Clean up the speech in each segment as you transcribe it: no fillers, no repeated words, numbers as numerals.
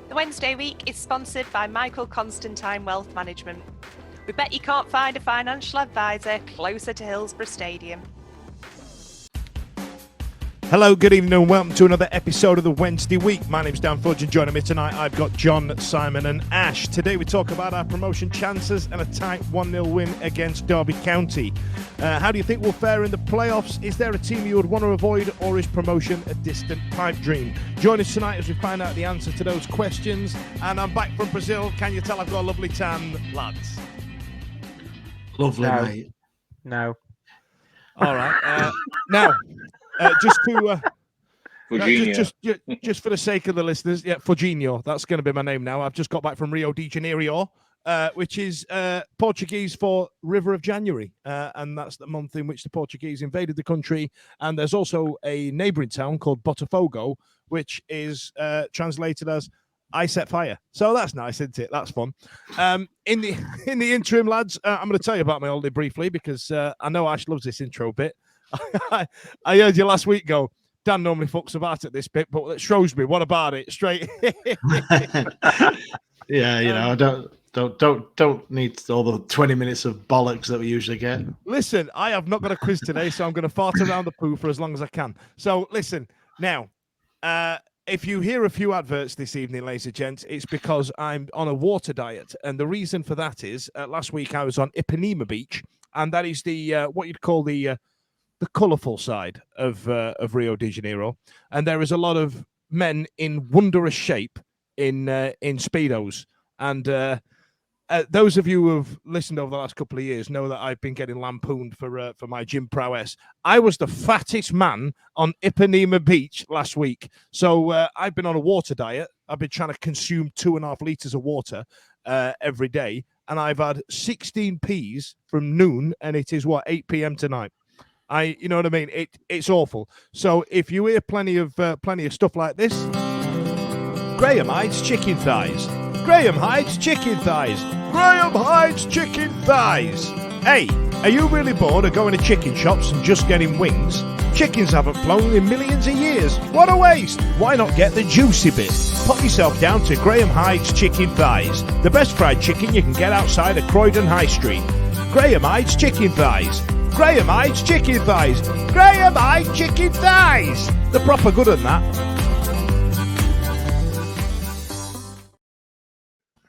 The Wednesday Week is sponsored by Michael Constantine Wealth Management. We bet you can't find a financial advisor closer to Hillsborough Stadium. Hello, good evening and welcome to another episode of the Wednesday Week. My name's Dan Fudge and joining me tonight I've got John, Simon and Ash. Today we talk about our promotion chances and a tight 1-0 win against Derby County. How do you think we'll fare in the playoffs? Is there a team you would want to avoid, or is promotion a distant pipe dream? Join us tonight as we find out the answer to those questions. And I'm back from Brazil. Can you tell I've got a lovely tan, lads? Lovely, mate. No. All right. Now... just for the sake of the listeners, Fudginho, that's going to be my name now. I've just got back from Rio de Janeiro, which is Portuguese for River of January, and that's the month in which the Portuguese invaded the country. And there's also a neighbouring town called Botafogo, which is translated as I set fire. So that's nice, isn't it? That's fun. In the interim, lads, I'm going to tell you about my holiday briefly because I know Ash loves this intro bit. I heard you last week go, Dan normally fucks about at this bit, but at Shrewsbury, what about it? Straight. Yeah, you know, I don't need all the 20 minutes of bollocks that we usually get. Listen, I have not got a quiz today, so I'm going to fart around the poo for as long as I can. So listen, now, if you hear a few adverts this evening, ladies and gents, it's because I'm on a water diet. And the reason for that is last week I was on Ipanema Beach, and that is the what you'd call the colourful side of Rio de Janeiro, and there is a lot of men in wondrous shape in speedos. And those of you who have listened over the last couple of years know that I've been getting lampooned for my gym prowess. I was the fattest man on Ipanema Beach last week, so I've been on a water diet. I've been trying to consume 2.5 litres of water every day, and I've had 16 P's from noon, and it is 8 p.m. tonight. You know what I mean? It's awful. So if you hear plenty of stuff like this, Graham hides chicken thighs. Graham hides chicken thighs. Graham hides chicken thighs. Hey, are you really bored of going to chicken shops and just getting wings? Chickens haven't flown in millions of years. What a waste! Why not get the juicy bit? Pop yourself down to Graham hides chicken thighs, the best fried chicken you can get outside of Croydon High Street. Graham hides chicken thighs. Graham hides chicken thighs. Graham hides chicken thighs. They're proper good at that.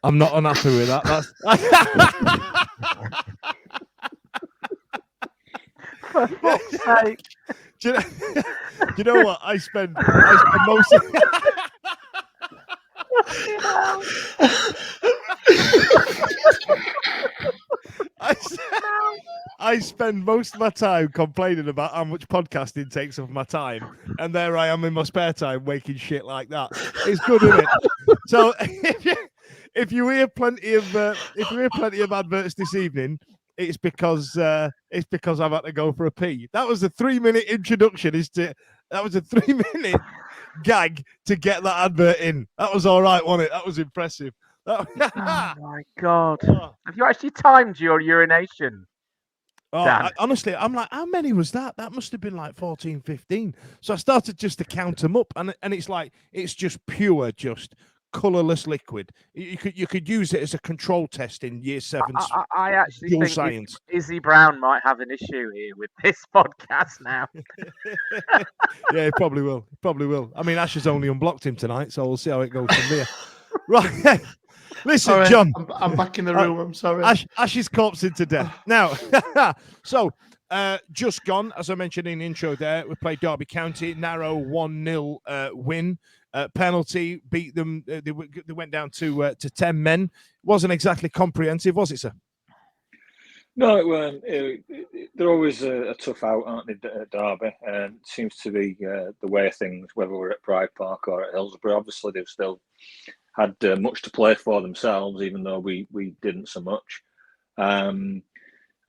I'm not unhappy with that. That's... For fuck's sake. do you know what? I spend most of... I spend most of my time complaining about how much podcasting takes up my time, and there I am in my spare time making shit like that. It's good, isn't it? So if you hear plenty of adverts this evening, it's because I've had to go for a pee. That was a 3-minute introduction. That was a 3-minute gag to get that advert in. That was all right, wasn't it? That was impressive. Oh my God. Have you actually timed your urination? Honestly, I'm like, how many was that? That must have been like 14, 15. So I started just to count them up, and it's like, it's just pure, just colourless liquid. You could use it as a control test in year 7. I actually think science. Izzy Brown might have an issue here with this podcast now. Yeah, he probably will. I mean, Ash has only unblocked him tonight, so we'll see how it goes from there. Right. Listen, sorry, John. I'm back in the room. I'm sorry. Ash is corpsing to death. Now, so just gone, as I mentioned in the intro there, we played Derby County, narrow 1-0 win. Penalty, beat them. They went down to 10 men. Wasn't exactly comprehensive, was it, sir? No, it weren't. They're always a tough out, aren't they, at Derby? And it seems to be the way of things, whether we're at Pride Park or at Hillsborough. Obviously, they've still had much to play for themselves, even though we didn't so much. And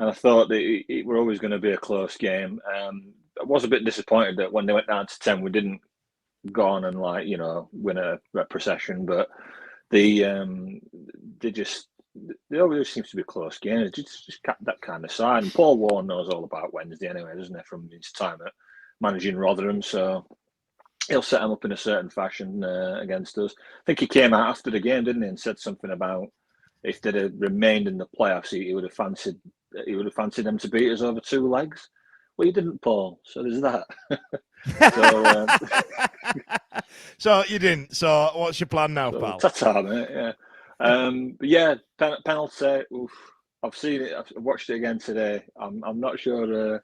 I thought that it were always going to be a close game. I was a bit disappointed that when they went down to 10, we didn't go on and win a procession. But they always seems to be a close game. It's just that kind of side. And Paul Warren knows all about Wednesday anyway, doesn't he, from his time at managing Rotherham. So he'll set them up in a certain fashion against us. I think he came out after the game, didn't he, and said something about if they'd have remained in the playoffs, he would have fancied them to beat us over 2 legs. Well, you didn't, Paul. So there's that. So you didn't. So what's your plan now, pal? Ta-ta, mate. Yeah. But yeah, penalty. Oof, I've seen it. I've watched it again today. I'm not sure.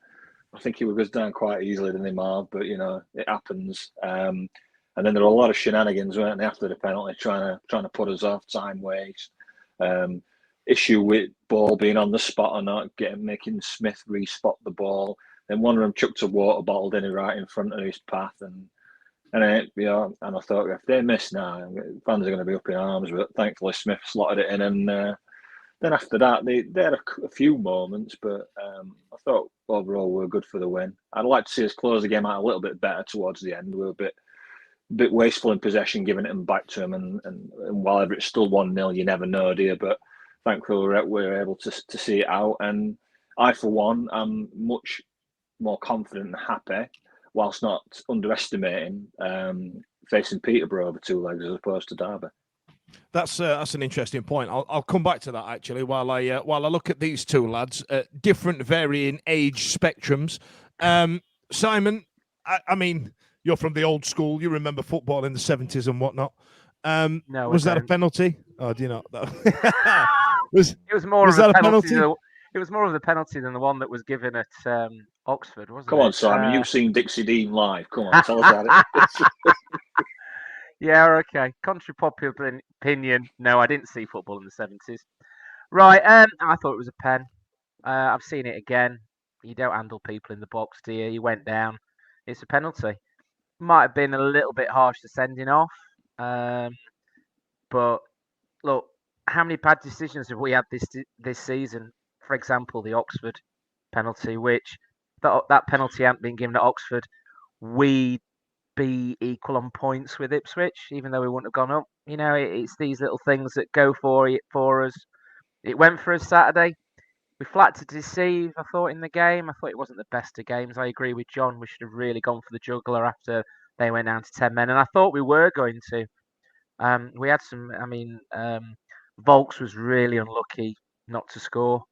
I think he goes down quite easily, than him, but it happens. And then there were a lot of shenanigans, weren't they, after the penalty, trying to put us off, time waste, issue with ball being on the spot or not, making Smith re-spot the ball. Then one of them chucked a water bottle, didn't he, right in front of his path, and I thought if they miss now, fans are going to be up in arms. But thankfully, Smith slotted it in, and then after that, they had a few moments, but I thought overall we were good for the win. I'd like to see us close the game out a little bit better towards the end. We were a bit wasteful in possession, giving it back to them, and while it's still 1-0, you never know, do you? But thankfully, we were able to see it out, and I, for one, am much more confident and happy, whilst not underestimating facing Peterborough over 2 legs as opposed to Derby. That's an interesting point. I'll come back to that actually while I look at these two lads, different varying age spectrums. Simon, I mean, you're from the old school. You remember football in the 70s and whatnot. No, was that a penalty? Oh, do you know? It was more of a penalty. It was more of a penalty than the one that was given at Oxford, wasn't it? Come on, Simon. You've seen Dixie Dean live. Come on, tell us about it. Yeah, okay. Contrary popular opinion, no, I didn't see football in the 70s. Right, I thought it was a pen. I've seen it again. You don't handle people in the box, do you? You went down. It's a penalty. Might have been a little bit harsh to sending off. But look, how many bad decisions have we had this season? For example, the Oxford penalty, which that penalty hadn't been given at Oxford, we'd be equal on points with Ipswich, even though we wouldn't have gone up. It's these little things that go for us. It went for us Saturday. We flat to deceive, I thought, in the game. I thought it wasn't the best of games. I agree with John. We should have really gone for the juggler after they went down to 10 men. And I thought we were going to. We had Volks was really unlucky not to score.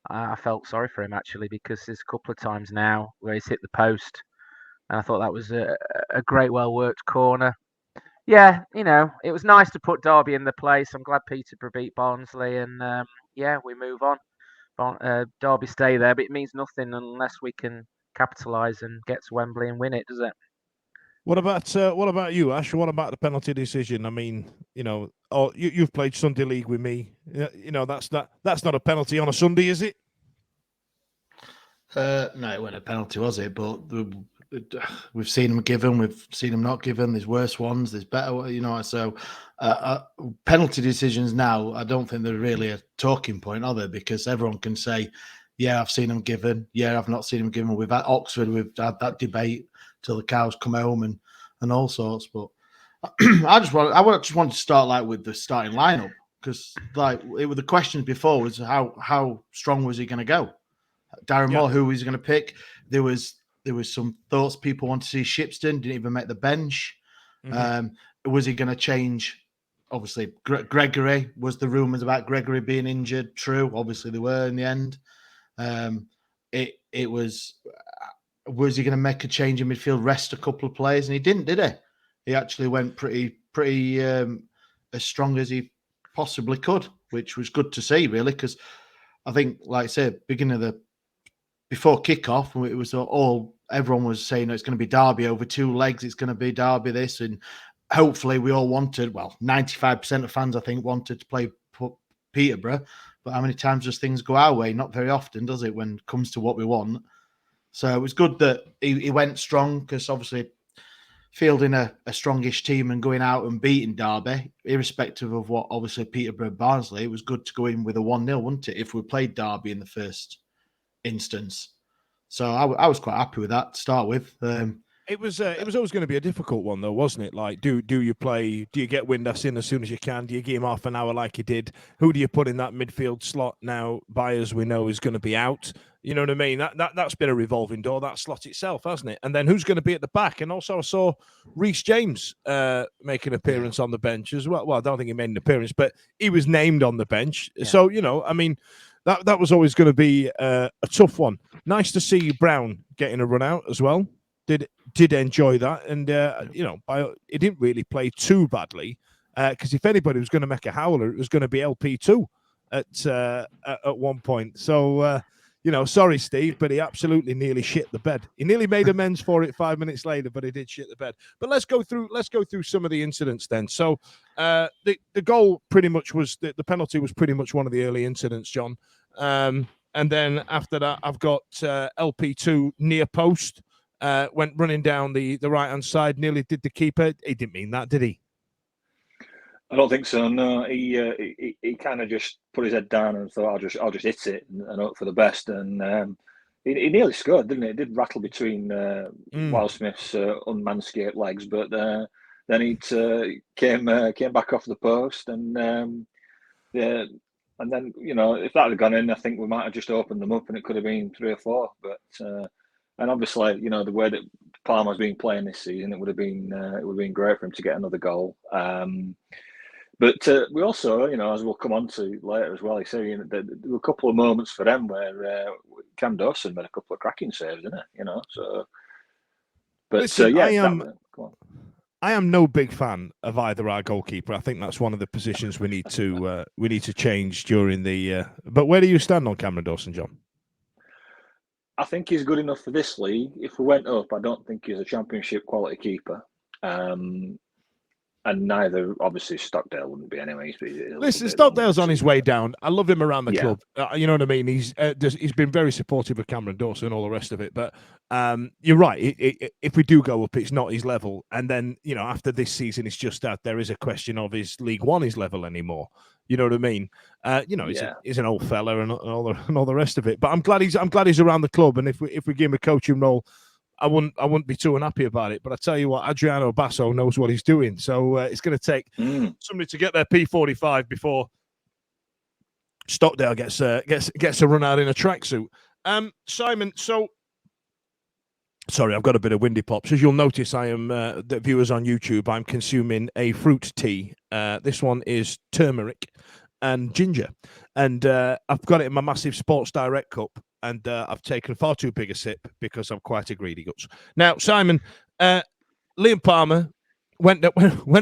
I felt sorry for him, actually, because there's a couple of times now where he's hit the post. And I thought that was a great, well-worked corner. Yeah, it was nice to put Derby in the place. I'm glad Peterborough beat Barnsley. And, we move on. Derby stay there, but it means nothing unless we can capitalise and get to Wembley and win it, does it? What about you, Ash? What about the penalty decision? I mean, you've played Sunday League with me. That's not a penalty on a Sunday, is it? No, it wasn't a penalty, was it? But we've seen them given, we've seen them not given. There's worse ones, there's better, So penalty decisions now, I don't think they're really a talking point, are they? Because everyone can say, yeah, I've seen them given. Yeah, I've not seen them given. We've had Oxford, we've had that debate till the cows come home and all sorts. But I just want to start with the starting lineup, because the questions before was how strong was he going to go? Darren Moore, who was he going to pick? There was some thoughts people want to see Shipston, didn't even make the bench. Mm-hmm. Was he going to change? Obviously, Gregory, was the rumours about Gregory being injured true? Obviously, they were in the end. It was he going to make a change in midfield, rest a couple of players? And he didn't, did he? He actually went pretty as strong as he possibly could, which was good to see, really, because I think, like I said, before kickoff, it was everyone was saying it's going to be Derby over 2 legs, it's going to be Derby this, and hopefully we all wanted, 95% of fans I think wanted to play Peterborough, but how many times does things go our way? Not very often, does it, when it comes to what we want? So it was good that he went strong, because obviously fielding a strongish team and going out and beating Derby, irrespective of what obviously Peterborough Barnsley, it was good to go in with a 1-0, wasn't it, if we played Derby in the first instance. So I was quite happy with that to start with. It was always going to be a difficult one, though, wasn't it? Like, do you play? Do you get Windass in as soon as you can? Do you give him half an hour like you did? Who do you put in that midfield slot now? Byers, we know, is going to be out. You know what I mean? That's been a revolving door, that slot itself, hasn't it? And then who's going to be at the back? And also, I saw Reece James make an appearance on the bench as well. Well, I don't think he made an appearance, but he was named on the bench. Yeah. So, you know, I mean, that was always going to be a tough one. Nice to see Brown getting a run out as well. Did enjoy that, and you know, he didn't really play too badly, because if anybody was going to make a howler, it was going to be LP2 at one point. So you know, sorry Steve, but he absolutely nearly shit the bed. He nearly made amends for it 5 minutes later, but he did shit the bed. But let's go through some of the incidents then. So the goal pretty much was the penalty was pretty much one of the early incidents, John. And then after that, I've got LP2 near post. Went running down the right-hand side, nearly did the keeper. He didn't mean that, did he? I don't think so. No, he kind of just put his head down and thought, I'll just hit it and hope for the best. And he nearly scored, didn't he? It did rattle between Wildsmith's unmanscaped legs, but then he came back off the post, and yeah. And then, you know, if that had gone in, I think we might have just opened them up, and it could have been 3 or 4. But and obviously, you know, the way that Palmer's been playing this season, it would have been great for him to get another goal. But we also, you know, as we'll come on to later as well, you say, you know, there were a couple of moments for them where Cam Dawson made a couple of cracking saves, didn't it? You know, so. But listen, yeah, I am no big fan of either our goalkeeper. I think that's one of the positions we need to change during the. But where do you stand on Cameron Dawson, John? I think he's good enough for this league. If we went up, I don't think he's a championship quality keeper. And neither, obviously, Stockdale wouldn't be anyway. Listen, Stockdale's on his way down. I love him around the club. You know what I mean? He's been very supportive of Cameron Dawson and all the rest of it. But you're right. If we do go up, it's not his level. And then, you know, after this season, it's just that there is a question of is League One his level anymore? You know what I mean? You know, he's an old fella and all the rest of it. But I'm glad he's around the club. And if we give him a coaching role, I wouldn't be too unhappy about it. But I tell you what, Adriano Basso knows what he's doing. So it's going to take somebody to get their P45 before Stockdale gets a run out in a tracksuit. Simon, so sorry, I've got a bit of windy pops. As you'll notice, I am the viewers on YouTube. I'm consuming a fruit tea. This one is turmeric and ginger, and I've got it in my massive Sports Direct cup. And I've taken far too big a sip because I'm quite a greedy guts. Now, Simon, Liam Palmer went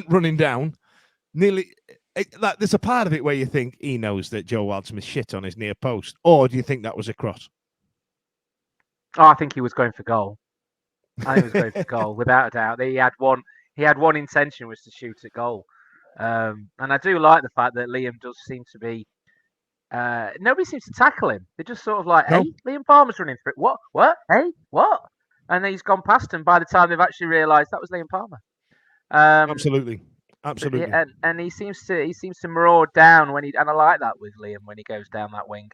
running down. Nearly, there's a part of it where you think he knows that Joe Wildsmith shit on his near post, or do you think that was a cross? Oh, I think he was going for goal. I think he was going for goal, without a doubt. He had one intention, was to shoot at goal. And I do like the fact that Liam does seem to be. Nobody seems to tackle him. They're just sort of like, hey, Liam Palmer's running through it. What? Hey, what? And then he's gone past him by the time they've actually realised that was Liam Palmer. Absolutely. Yeah, and he seems to maraud down and I like that with Liam when he goes down that wing.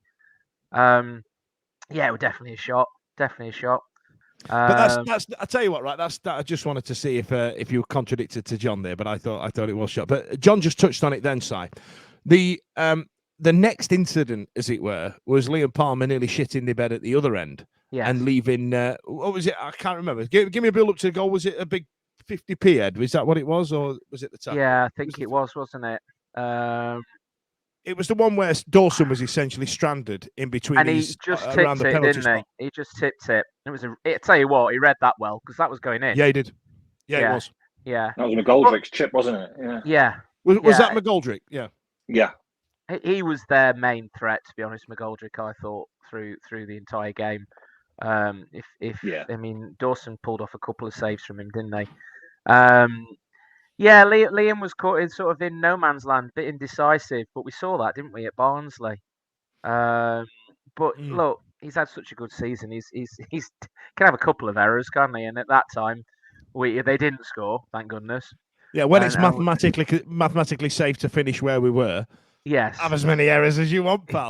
Yeah, definitely a shot. But that's I tell you what, right? That I just wanted to see if you contradicted to John there, but I thought it was shot. But John just touched on it then, Si. The next incident, as it were, was Liam Palmer nearly shitting the bed at the other end and leaving. What was it? I can't remember. Give me a build up to the goal. Was it a big 50p head? Was that what it was, or was it the top? Yeah, I think it was, wasn't it? It was the one where Dawson was essentially stranded in between. And he just tipped it, didn't he? He just tipped it. It was I tell you what, he read that well because that was going in. Yeah, he did. Yeah, it was. Yeah, that was McGoldrick's chip, wasn't it? Yeah. Was that McGoldrick? Yeah. Yeah. He was their main threat, to be honest. McGoldrick, I thought through the entire game. I mean, Dawson pulled off a couple of saves from him, didn't they? Yeah, Liam was caught in no man's land, a bit indecisive, but we saw that, didn't we, at Barnsley? But look, he's had such a good season. He's can have a couple of errors, can't he? And at that time, they didn't score, thank goodness. Yeah, when it's mathematically safe to finish where we were. Yes. Have as many errors as you want, pal.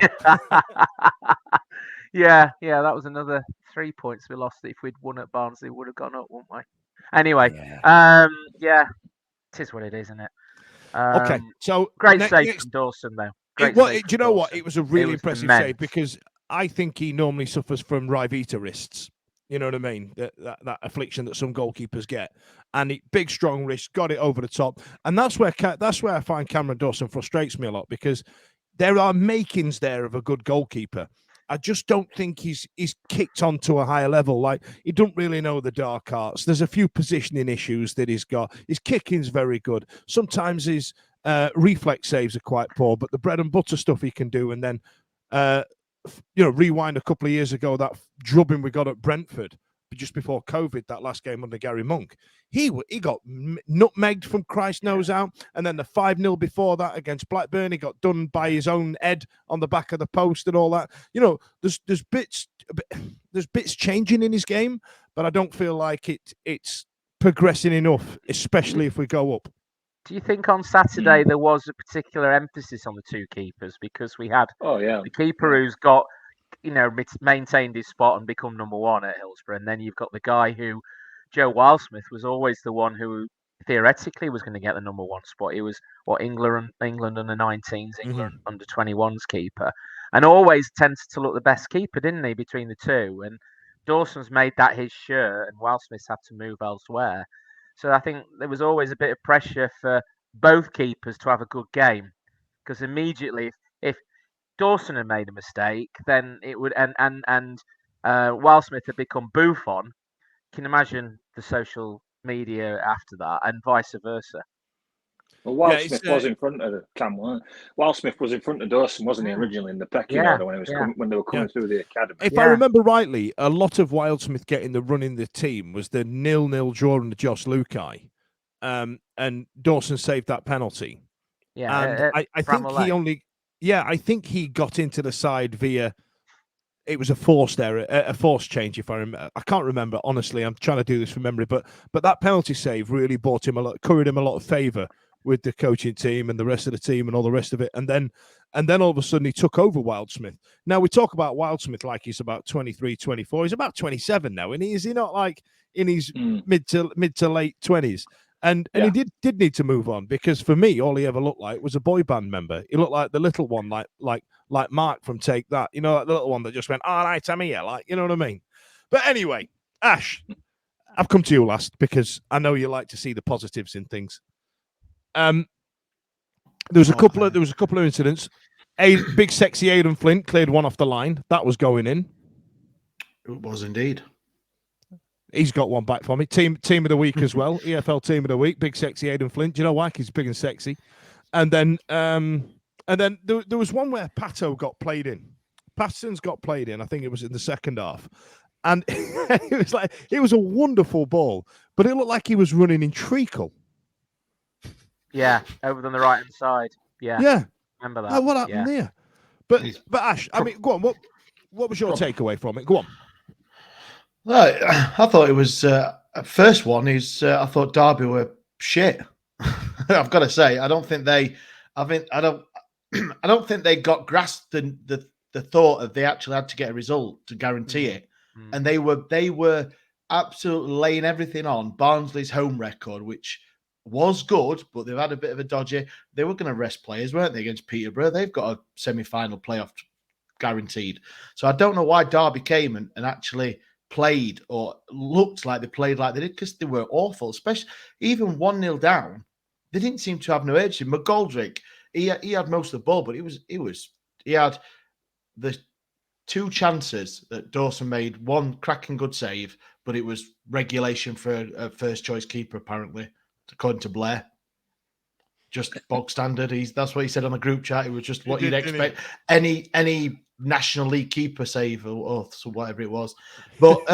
yeah, that was another 3 points we lost. If we'd won at Barnsley, we would have gone up, wouldn't we? Anyway, Yeah. yeah, it is what it is, isn't it? Okay, so Great save next, from Dawson, though. do Great you save from know what? Dawson. It was a really was impressive immense. save because I think he normally suffers from Rivita wrists. You know what I mean? That affliction that some goalkeepers get, and big strong wrist, got it over the top, and that's where I find Cameron Dawson frustrates me a lot because there are makings there of a good goalkeeper. I just don't think he's kicked on to a higher level. Like, he don't really know the dark arts. There's a few positioning issues that he's got. His kicking's very good. Sometimes his reflex saves are quite poor, but the bread and butter stuff he can do, and then rewind a couple of years ago, that drubbing we got at Brentford just before COVID, that last game under Gary Monk, he got nutmegged from Christ knows out, and then the 5-0 before that against Blackburn, he got done by his own head on the back of the post and all that. There's bits changing in his game, but I don't feel like it's progressing enough, especially if we go up. Do you think on Saturday there was a particular emphasis on the two keepers because we had the keeper who's got maintained his spot and become number one at Hillsborough, and then you've got the guy who, Joe Wildsmith, was always the one who theoretically was going to get the number one spot. He was England under 19s, England under 21s keeper, and always tends to look the best keeper, didn't he, between the two? And Dawson's made that his shirt, and Wildsmith's had to move elsewhere. So I think there was always a bit of pressure for both keepers to have a good game, because immediately if Dawson had made a mistake, then it would and Wildsmith had become Buffon. Can you imagine the social media after that, and vice versa? Well, Wildsmith was in front of Cam. Wildsmith was in front of Dawson, wasn't he, originally in the pecking order when they were coming through the academy? If I remember rightly, a lot of Wildsmith getting the run in the team was the 0-0 draw under Josh Lukai, and Dawson saved that penalty. Yeah, and I think he only. Yeah, I think he got into the side via. It was a forced error, a forced change. If I remember, I can't remember honestly. I'm trying to do this from memory, but that penalty save really bought him carried him a lot of favour with the coaching team and the rest of the team and all the rest of it. And then all of a sudden he took over Wildsmith. Now we talk about Wildsmith like he's about 23, 24. He's about 27 now, and is he not like in his mid to late 20s? And he did need to move on, because for me, all he ever looked like was a boy band member. He looked like the little one, like Mark from Take That. You know, like the little one that just went, "All right, I'm here," like, you know what I mean? But anyway, Ash, I've come to you last because I know you like to see the positives in things. There was a couple of incidents. Big sexy Aidan Flint cleared one off the line. That was going in. It was indeed. He's got one back for me. Team of the week as well. EFL team of the week. Big sexy Aidan Flint. Do you know why? He's big and sexy. And then there was one where Pato got played in. Patterson's got played in. I think it was in the second half. And it was a wonderful ball, but it looked like he was running in treacle. Yeah, over on the right hand side. Yeah. Yeah. Remember that? Oh, what happened there? But Ash, I mean, go on. What was your takeaway from it? Go on. I thought it was first one is I thought Derby were shit. I've got to say, I don't think they got grasped the thought of they actually had to get a result to guarantee it, and they were absolutely laying everything on Barnsley's home record, which was good, but they've had a bit of a dodgy. They were going to rest players, weren't they, against Peterborough? They've got a semi-final playoff guaranteed. So I don't know why Derby came and actually played or looked like they played like they did, because they were awful, especially even 1-0 down. They didn't seem to have no urgency. McGoldrick, he had most of the ball, but he had the two chances that Dawson made, one cracking good save, but it was regulation for a first choice keeper, apparently, according to Blair. Just bog standard. That's what he said on the group chat. It was just what you'd expect. Any National League keeper save or whatever it was. But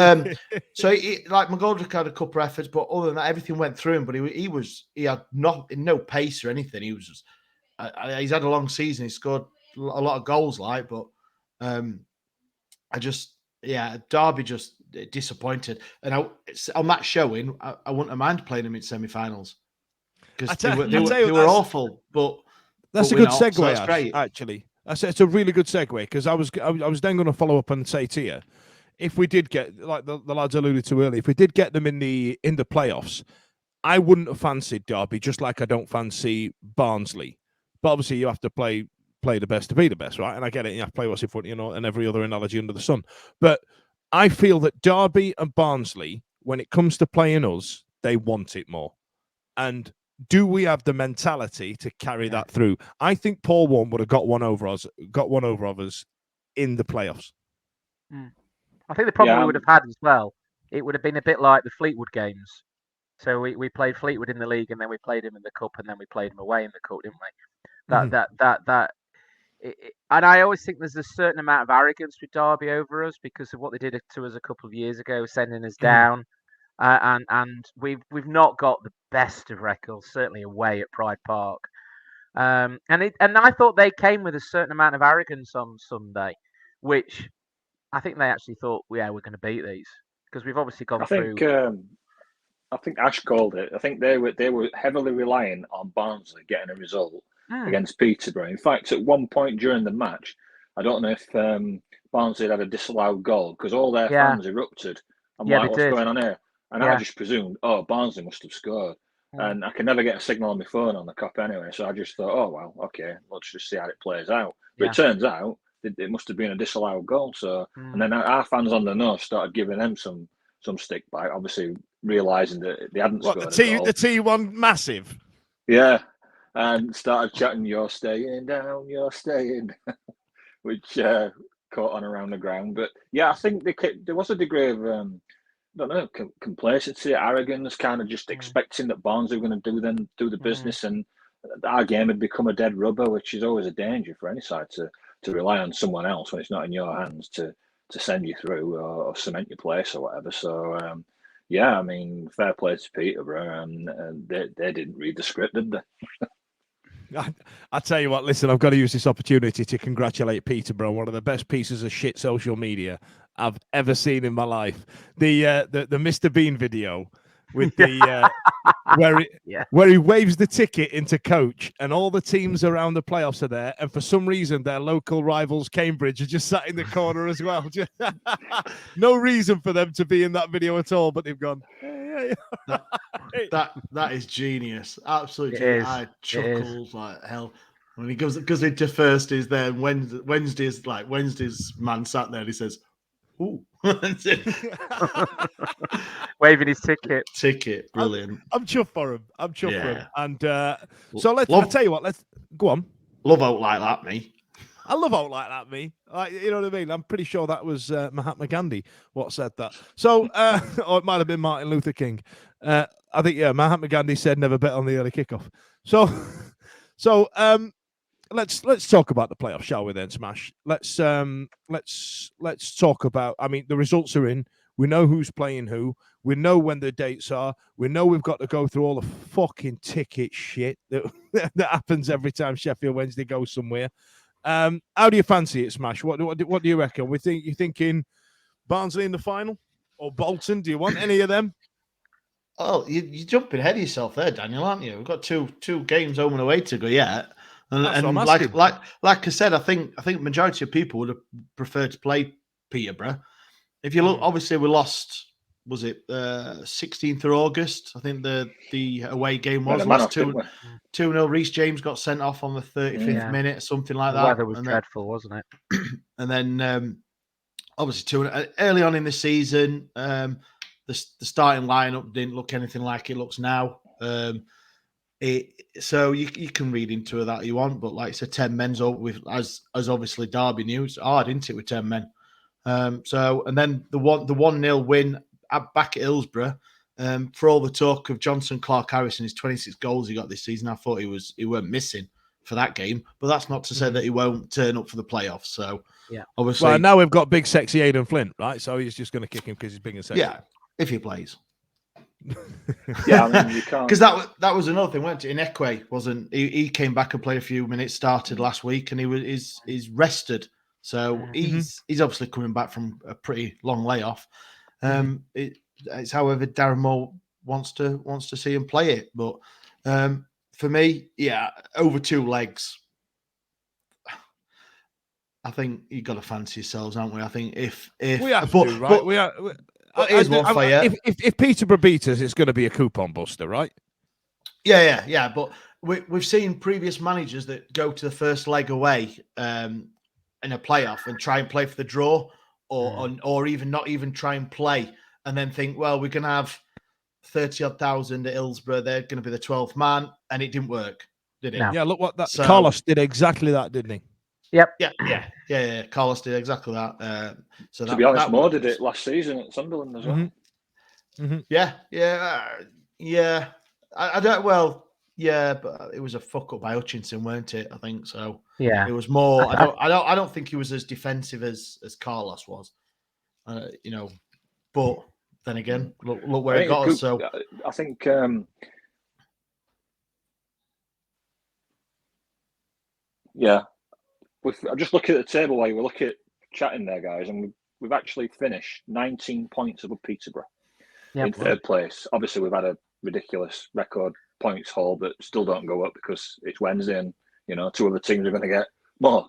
so like McGoldrick had a couple of efforts, but other than that, everything went through him. But he had no pace or anything. He was just he's had a long season. He scored a lot of goals, but Derby just disappointed. And on that showing, I wouldn't mind playing him in semi-finals, because they were awful. But that's a good segue. So that's great. Actually, it's a really good segue, because I was then going to follow up and say to you, if we did get, like the lads alluded to earlier, if we did get them in the playoffs, I wouldn't have fancied Derby, just like I don't fancy Barnsley. But obviously, you have to play the best to be the best, right? And I get it. You have to play what's in front, and every other analogy under the sun. But I feel that Derby and Barnsley, when it comes to playing us, they want it more. And do we have the mentality to carry that through? I think Paul Warne would have got one over us in the playoffs. I think the problem we would have had as well, it would have been a bit like the Fleetwood games. So we played Fleetwood in the league, and then we played him in the cup, and then we played him away in the cup, didn't we? And I always think there's a certain amount of arrogance with Derby over us because of what they did to us a couple of years ago, sending us down. And we've not got the best of records, certainly away at Pride Park. And I thought they came with a certain amount of arrogance on Sunday, which I think they actually thought, we're going to beat these because we've obviously gone through. I think Ash called it. I think they were heavily relying on Barnsley getting a result against Peterborough. In fact, at one point during the match, I don't know if Barnsley had a disallowed goal because all their fans erupted. I'm like, what's going on here? And I just presumed, Barnsley must have scored. And I can never get a signal on my phone on the cop anyway. So I just thought, well, okay, let's just see how it plays out. But it turns out it must have been a disallowed goal. So, and then our fans on the nose started giving them some stick back, obviously realising that they hadn't scored a goal. The T1 massive? Yeah. And started chatting, you're staying down, you're staying, which caught on around the ground. But yeah, I think there was a degree of, I don't know, complacency, arrogance, kind of just expecting that Barnsley were going to do the business, and our game had become a dead rubber, which is always a danger for any side to rely on someone else when it's not in your hands to send you through or cement your place or whatever. So, yeah, I mean, fair play to Peterborough, and they didn't read the script, did they? I tell you what, listen, I've got to use this opportunity to congratulate Peterborough, one of the best pieces of shit social media I've ever seen in my life. The Mr. Bean video with the where he waves the ticket into coach, and all the teams around the playoffs are there, and for some reason their local rivals Cambridge are just sat in the corner as well. No reason for them to be in that video at all, but they've gone. That is genius, absolutely genius. I chuckled like hell when he goes into first. Is there Wednesday's man sat there and he says, "Ooh," waving his ticket. Brilliant. I'm chuffed for him. I'm chuffed for him. And so I'll tell you what. Let's go on. Love out like that, me. I love out like that, me. Like, you know what I mean? I'm pretty sure that was Mahatma Gandhi what said that. So, or it might have been Martin Luther King. I think Mahatma Gandhi said never bet on the early kickoff. So let's talk about the playoffs, shall we? Then, Smash. Let's talk about. I mean, the results are in. We know who's playing who. We know when the dates are. We know we've got to go through all the fucking ticket shit that happens every time Sheffield Wednesday goes somewhere. How do you fancy it, Smash? What do you reckon? You thinking Barnsley in the final or Bolton? Do you want any of them? Oh, you're jumping ahead of yourself there, Daniel, aren't you? We've got two games home and away to go yet, and like I said, I think majority of people would have preferred to play Peterborough. If you look, obviously we lost. Was it 16th of August? I think the away game was 2-0. Reece James got sent off on the 35th minute, something like that. The weather was dreadful, wasn't it? And then obviously early on in the season, the starting lineup didn't look anything like it looks now. So you can read into that you want, but like I said, 10 men's over with as obviously Derby knew, it's hard, isn't it, with 10 men? So and then the 1-0 win back at Hillsborough. For all the talk of Johnson Clark-Harris and his 26 goals he got this season, I thought he weren't missing for that game, but that's not to say that he won't turn up for the playoffs. So obviously, well, now we've got big sexy Aidan Flint, right? So he's just going to kick him because he's big and sexy. Yeah, if he plays. Yeah, I mean, you can't, because that was another thing, wasn't it? In Ekwe wasn't he came back and played a few minutes, started last week, and he's rested, so he's obviously coming back from a pretty long layoff. It's however Darren Moore wants to see him play it, but for me, over 2 legs. I think you've got to fancy yourselves, haven't we? I think if we have but, to, right? But, we are. but here's one for you. If Peterborough beat us, it's going to be a coupon buster, right? Yeah. But we've seen previous managers that go to the first leg away in a playoff and try and play for the draw, or even not even try and play, and then think, well, we're going to have 30-odd thousand at Hillsborough. They're going to be the 12th man, and it didn't work, did it? No. Yeah, look what that Carlos did exactly that, didn't he? Yep. Yeah. Carlos did exactly that. So to be honest, Moore did it last season at Sunderland as well. Mm-hmm. Yeah. I don't. Well, yeah, but it was a fuck up by Hutchinson, weren't it? I think so. Yeah. It was more. I don't think he was as defensive as Carlos was. But then again, look where it got us. So I think. Yeah, I just look at the table while we look at chatting there, guys, and we've actually finished 19 points above Peterborough in third place. Obviously, we've had a ridiculous record points haul, but still don't go up because it's Wednesday, and two other teams are going to get more.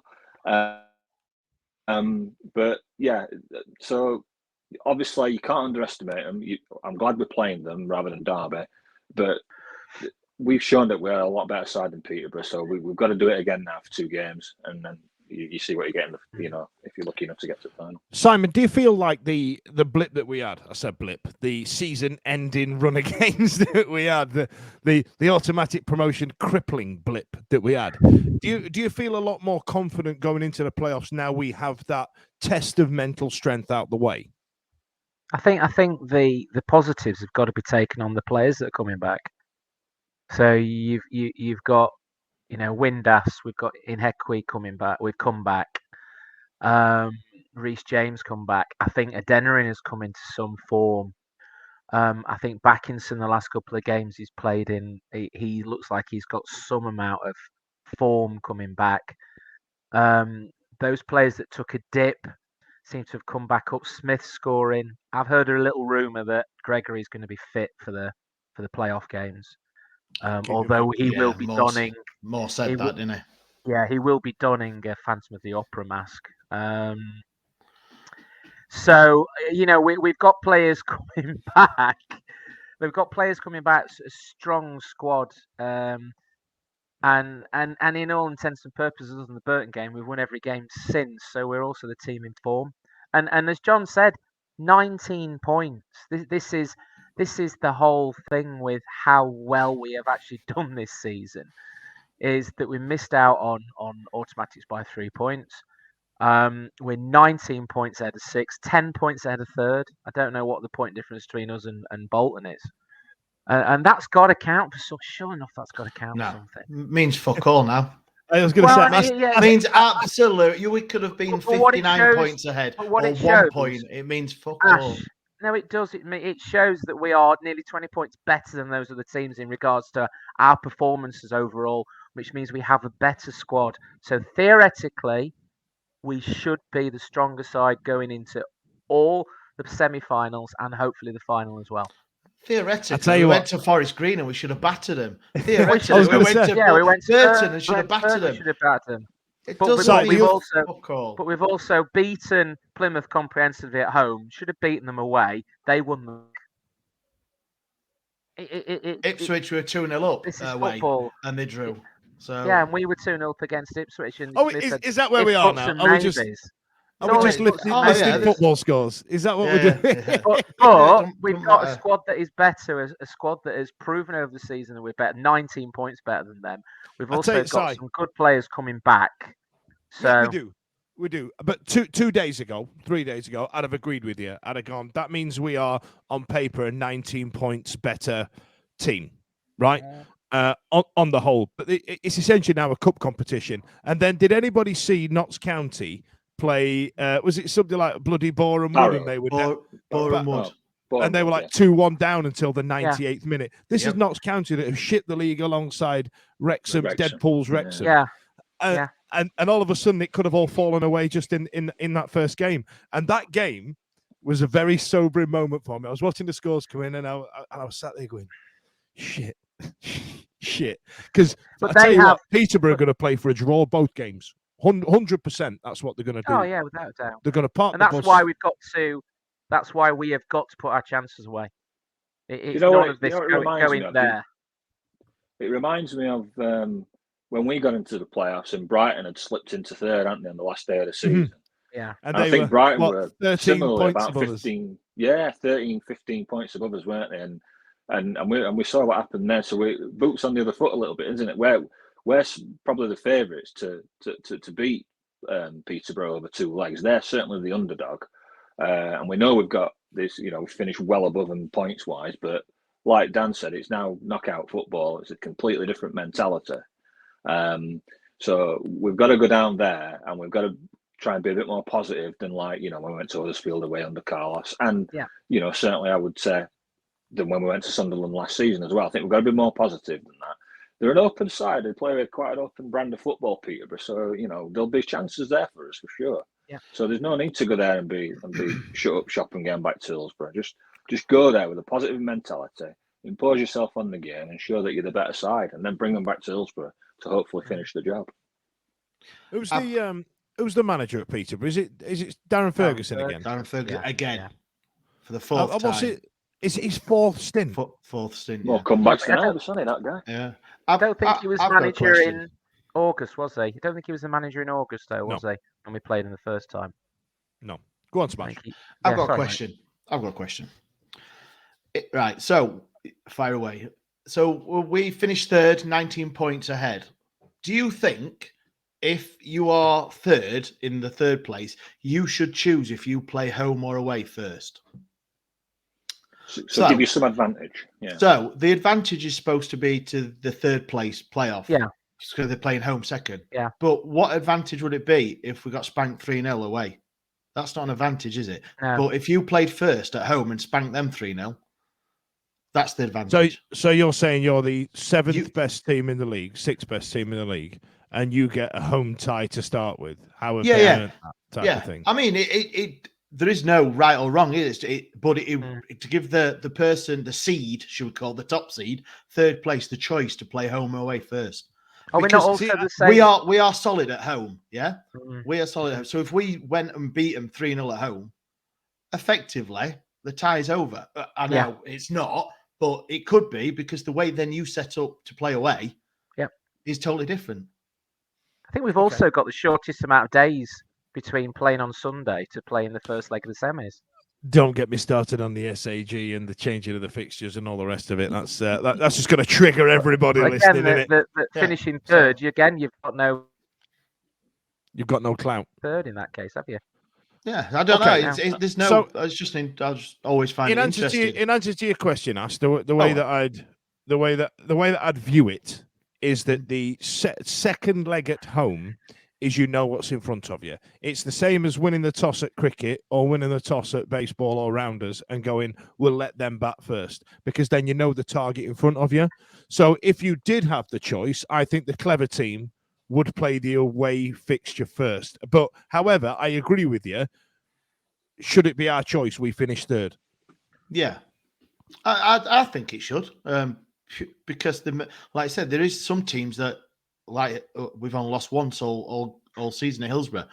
But yeah, so obviously you can't underestimate them. I'm glad we're playing them rather than Derby, but we've shown that we're a lot better side than Peterborough, so we've got to do it again now for 2 games, and then you see what you get in the, if you're lucky enough to get to the final. Simon, do you feel like the blip that we had? I said blip. The season-ending run of games that we had, the automatic promotion crippling blip that we had. Do you feel a lot more confident going into the playoffs now we have that test of mental strength out the way? I think the positives have got to be taken on the players that are coming back. So you've got Windass, we've got Inhekwe coming back. We've come back. Reece James come back. I think Adeniran has come into some form. I think Backinson, the last couple of games he's played in, he looks like he's got some amount of form coming back. Those players that took a dip seem to have come back up. Smith scoring. I've heard a little rumour that Gregory's going to be fit for the playoff games. Although he will be donning. More said that, didn't he? Yeah, he will be donning a Phantom of the Opera mask. So we've got players coming back. We've got players coming back. A strong squad. And in all intents and purposes, other than the Burton game, we've won every game since. So we're also the team in form. And as John said, 19 points. This is the whole thing with how well we have actually done this season, is that we missed out on automatics by 3 points. We're 19 points ahead of 6, 10 points ahead of third. I don't know what the point difference between us and Bolton is. And that's got to count for something. Sure enough, that's got to count for something. Means fuck all now. I was going to say, that means absolutely. We could have been 59 points ahead or 1 point. It means fuck all. No, it does. It shows that we are nearly 20 points better than those other teams in regards to our performances overall, which means we have a better squad. So theoretically, we should be the stronger side going into all the semi-finals and hopefully the final as well. Theoretically, we went to Forest Green and we should have battered them. Theoretically, we went to Burton and should have battered them. But we've also beaten Plymouth comprehensively at home. Should have beaten them away. They won them. Ipswich were 2-0 up away, and they drew. So yeah, and we were 2-0 up against Ipswich. And is that where we are now? Are we just listing football scores? Is that what we're doing? But we've got a squad that is better, a squad that has proven over the season that we're better, 19 points better than them. We've also got some good players coming back. So yeah, we do. But 3 days ago, I'd have agreed with you. I'd have gone, that means we are on paper a 19 points better team, right? On the whole. But it's essentially now a cup competition. And then did anybody see Notts County play, was it something like bloody Boreham Wood? And they were Boreham Wood. And they were like 2-1 down until the 98th minute. This is Notts County that have shit the league alongside Wrexham's Deadpool's Wrexham. Yeah. And all of a sudden it could have all fallen away just in that first game. And that game was a very sobering moment for me. I was watching the scores come in and I was sat there going, shit. Because I tell you what, Peterborough are going to play for a draw both games. 100%. That's what they're going to do. Oh yeah, without a doubt. They're going to park And the that's bus. why we've got to. That's why we have got to put our chances away. It's know none what- of this you know what it reminds me going of? there. It reminds me of when we got into the playoffs and Brighton had slipped into third, hadn't they, on the last day of the season? Yeah. And I they think were, Brighton what, were 13 similarly points about above us. 15, 15 points above us, weren't they? And we saw what happened there. So we boots on the other foot a little bit, isn't it? We're probably the favourites to beat Peterborough over 2 legs. They're certainly the underdog, and we know we've got this. You know, we finished well above them points wise, but like Dan said, it's now knockout football. It's a completely different mentality. So we've got to go down there, and we've got to try and be a bit more positive than when we went to Huddersfield away under Carlos, and certainly I would say than when we went to Sunderland last season as well. I think we've got to be more positive than that. They're an open side. They play with quite an open brand of football, Peterborough. So there'll be chances there for us for sure. Yeah. So there's no need to go there and be shut up shop and get back to Hillsborough. Just go there with a positive mentality, impose yourself on the game, and show that you're the better side, and then bring them back to Hillsborough to hopefully finish the job. Who's the manager at Peterborough? Is it Darren Ferguson again? Darren Ferguson again Yeah. for the fourth time. Is it his fourth stint? Fourth stint. Well, Yeah. come back to the nervous, hasn't he, that guy? Yeah. I don't think he was I've got a manager question. in August, was he? I don't think he was the manager in August, though, was he? When we played him the first time. No. Go on, Smash. I've got a question. I've got a question. Right. So, fire away. So, we finished third, 19 points ahead. Do you think if you are third in the third place, you should choose if you play home or away first? So give you some advantage. Yeah. So, the advantage is supposed to be to the third place playoff. Yeah. Because they're playing home second. Yeah. But what advantage would it be if we got spanked 3-0 away? That's not an advantage, is it? No. But if you played first at home and spanked them 3-0, that's the advantage. So you're saying you're the seventh best team in the league, sixth best team in the league, and you get a home tie to start with. How have they earned that type of thing? I mean, there is no right or wrong, is it? But to give the person, the seed, should we call the top seed, third place, the choice to play home or away first. Are we not also the same? We are solid at home, yeah? We are solid at home. So if we went and beat them 3-0 at home, effectively, the tie is over. I know it's not, but it could be, because the way then you set up to play away is totally different. I think we've also got the shortest amount of days between playing on Sunday to play in the first leg of the semis. Don't get me started on the SAG and the changing of the fixtures and all the rest of it. That's just going to trigger everybody listening. The finishing third, you've got no. You've got no clout. Third in that case, have you? Yeah, I don't know. There's no. So, I just always find it interesting. In answer to your question, Ash, the way that I'd view it is that the second leg at home is what's in front of you. It's the same as winning the toss at cricket or winning the toss at baseball or rounders and going, we'll let them bat first, because then you know the target in front of you. So if you did have the choice, I think the clever team would play the away fixture first. But however, I agree with you. Should it be our choice, we finish third. Yeah, I think it should, because like I said, there is some teams that, like, we've only lost once all season at Hillsborough.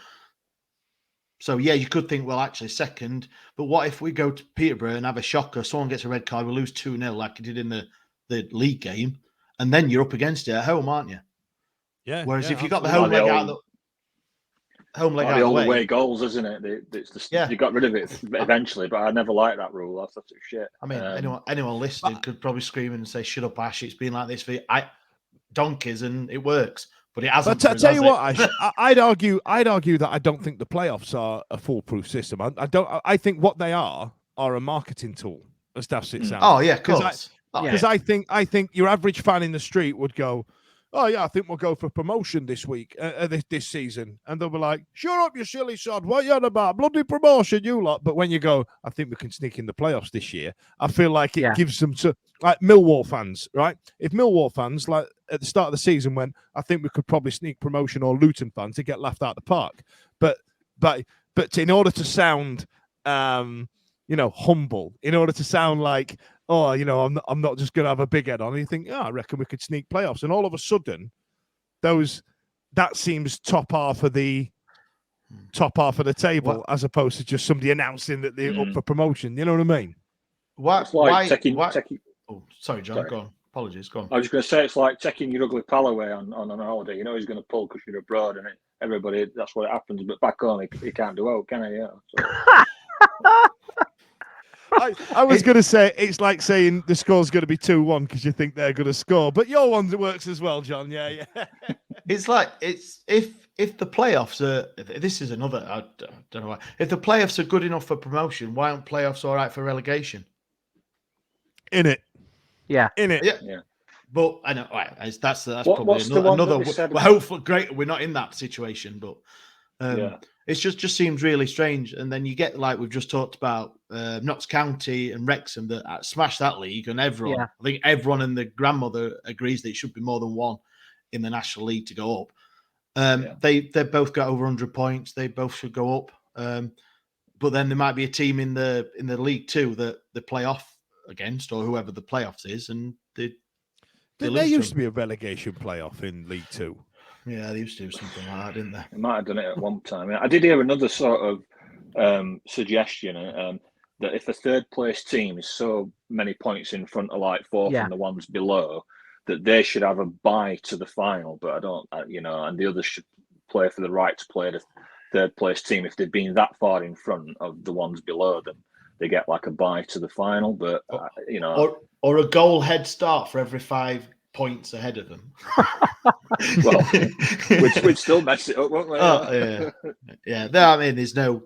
So yeah, you could think, well, actually second, but what if we go to Peterborough and have a shocker, someone gets a red card, we lose 2-0 like you did in the league game, and then you're up against it at home, aren't you? Yeah. Whereas if you got the home leg out of the way, away goals, isn't it? You got rid of it eventually, but I never liked that rule. That's shit. I mean, anyone listening could probably scream and say, "Shut up, Ash! It's been like this for donkeys, and it works." But it hasn't. But I tell you what, Ash, I'd argue that I don't think the playoffs are a foolproof system. I think what they are a marketing tool, as daft it sounds. Oh yeah, of course. Because I think your average fan in the street would go, "Oh yeah, I think we'll go for promotion this week, this season," and they'll be like, "Shut up, you silly sod! What you on about? Bloody promotion, you lot!" But when you go, "I think we can sneak in the playoffs this year," I feel like it gives them to, like, Millwall fans, right? If Millwall fans, like at the start of the season, went, "I think we could probably sneak promotion," or Luton fans, they get laughed out of the park. But in order to sound, humble, in order to sound like, "Oh, I'm not just going to have a big head on," and you think, "Oh, I reckon we could sneak playoffs," and all of a sudden, those that seems top half of the table, as opposed to just somebody announcing that they're up for promotion. You know what I mean? It's like taking. Oh, sorry, John. Go on. Apologies. Go on. I was just going to say it's like taking your ugly pal away on an holiday. You know he's going to pull because you're abroad, and everybody, that's what happens. But back home, he can't do out, can he? Yeah. So. I was going to say it's like saying the score's going to be 2-1 because you think they're going to score, but your one works as well, John. Yeah. It's like if the playoffs are. This is another. I don't know why. If the playoffs are good enough for promotion, why aren't playoffs all right for relegation? In it. Yeah. Yeah. But I know that's probably what's another. Well, hopefully, great. We're not in that situation, but it's just seems really strange. And then you get like we've just talked about Notts County and Wrexham that smash that league, and everyone. Yeah. I think everyone and the grandmother agrees that it should be more than one in the National League to go up. They both got over 100 points. They both should go up. But then there might be a team in the League Two that they play off against, or whoever the playoffs is, and there used to be a relegation playoff in League Two. Yeah, they used to do something like that, didn't they? They might have done it at one time. I did hear another sort of suggestion that if a third place team is so many points in front of like fourth and the ones below, that they should have a bye to the final. But I don't, and the others should play for the right to play the third place team if they've been that far in front of the ones below them. They get like a bye to the final, but or a goal head start for every 5 points ahead of them. Well, we'd still mess it up, won't we? Oh, yeah. I mean, there's no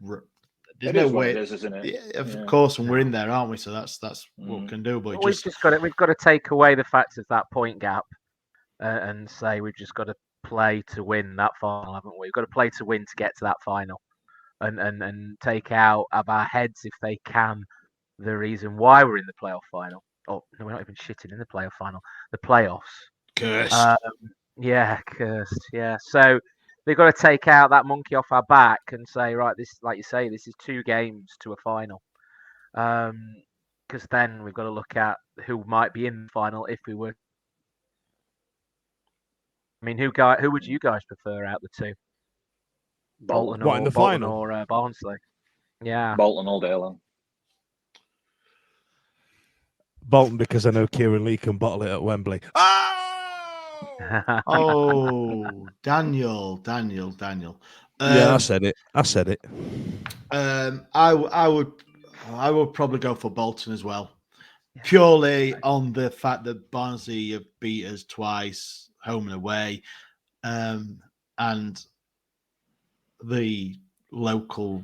way. It is, isn't it? Yeah, of course, and we're in there, aren't we? So that's what we can do. But we've got to take away the fact of that point gap and say we've just got to play to win that final, haven't we? We've got to play to win to get to that final, and take out of our heads if they can the reason why we're in the playoff final. Oh no, we're not even shitting in the playoff final. The playoffs. Cursed. Cursed. Yeah. So they've got to take out that monkey off our back and say, right, this, like you say, this is 2 games to a final. Because then we've got to look at who might be in the final if we were. I mean, who would you guys prefer out the two? Bolton or Barnsley? Yeah. Bolton all day long. Bolton, because I know Kieran Lee can bottle it at Wembley. Oh, Daniel. Yeah, I said it. I would probably go for Bolton as well, purely on the fact that Barnsley have beat us twice, home and away, and the local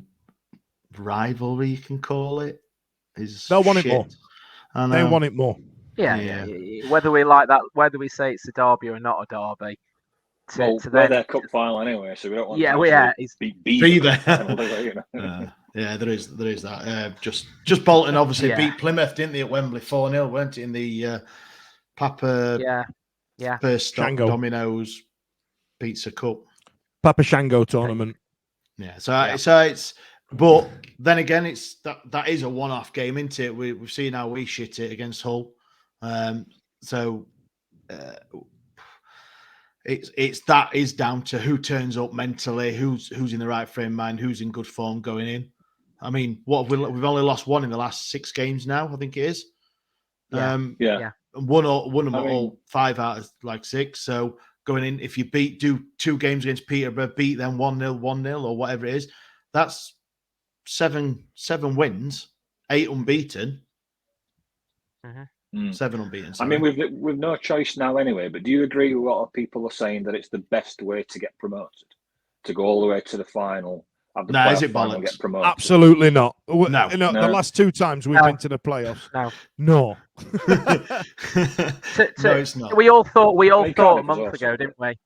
rivalry, you can call it, is they'll want it more. They want it more. Yeah. Whether we like that, whether we say it's a derby or not a derby. We're their cup final anyway, so we don't want to be there. There is that. Just Bolton obviously beat Plymouth, didn't they, at Wembley 4-0, weren't it, in the Papa First Stop Domino's Pizza Cup. Papa Shango tournament. Yeah, so it's. But then again, it's that is a one-off game, isn't it? We've seen how we shit it against Hull, it's that is down to who turns up mentally, who's in the right frame of mind, who's in good form going in. I mean, we've only lost one in the last 6 games now, I think it is. And won them all 5 out of like 6. So going in, if you do 2 games against Peterborough, beat them 1-0 or whatever it is, that's 7 wins, 8 unbeaten. 7 unbeaten. Sorry. I mean, we've no choice now anyway. But do you agree with what people are saying that it's the best way to get promoted, to go all the way to the final? Is it bollocks? Get promoted? Absolutely not. No. The No. last 2 times we've been to the playoffs. No. No, it's not. We all thought a month ago, didn't we?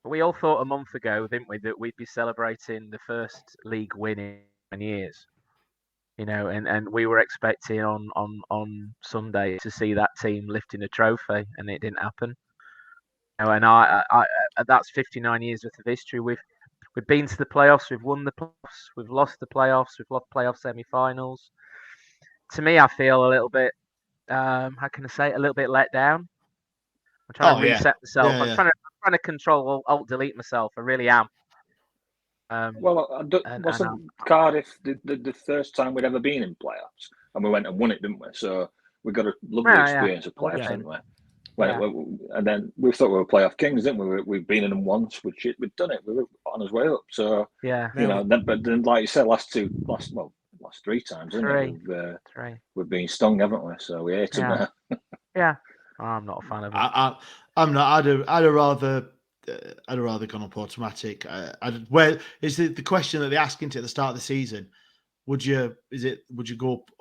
We all thought a month ago, didn't we, that we'd be celebrating the first league win in years. And we were expecting on Sunday to see that team lifting a trophy, and it didn't happen. And I that's 59 years worth of history. We've been to the playoffs, we've won the playoffs, we've lost the playoffs, we've lost playoff semi-finals. To me, I feel a little bit, how can I say it, a little bit let down. I'm trying to Oh, yeah. reset myself. Yeah, I'm yeah. trying to control alt delete myself. I really am. Well, And wasn't Cardiff the first time we'd ever been in playoffs, and we went and won it, didn't we? So we got a lovely Yeah, experience of would have playoffs, been. didn't we? Yeah. And then we thought we were playoff kings, didn't we? We've been in them once. We'd done it. We were on our way up. So Yeah. you know, but then like you said, last 3 times, isn't it? Three. We've been stung, haven't we? So we hate them Yeah. now. Yeah. Oh, I'm not a fan of it. I'm not. I'd have rather gone up automatic. Where is the question that they asked into at the start of the season? Would you go up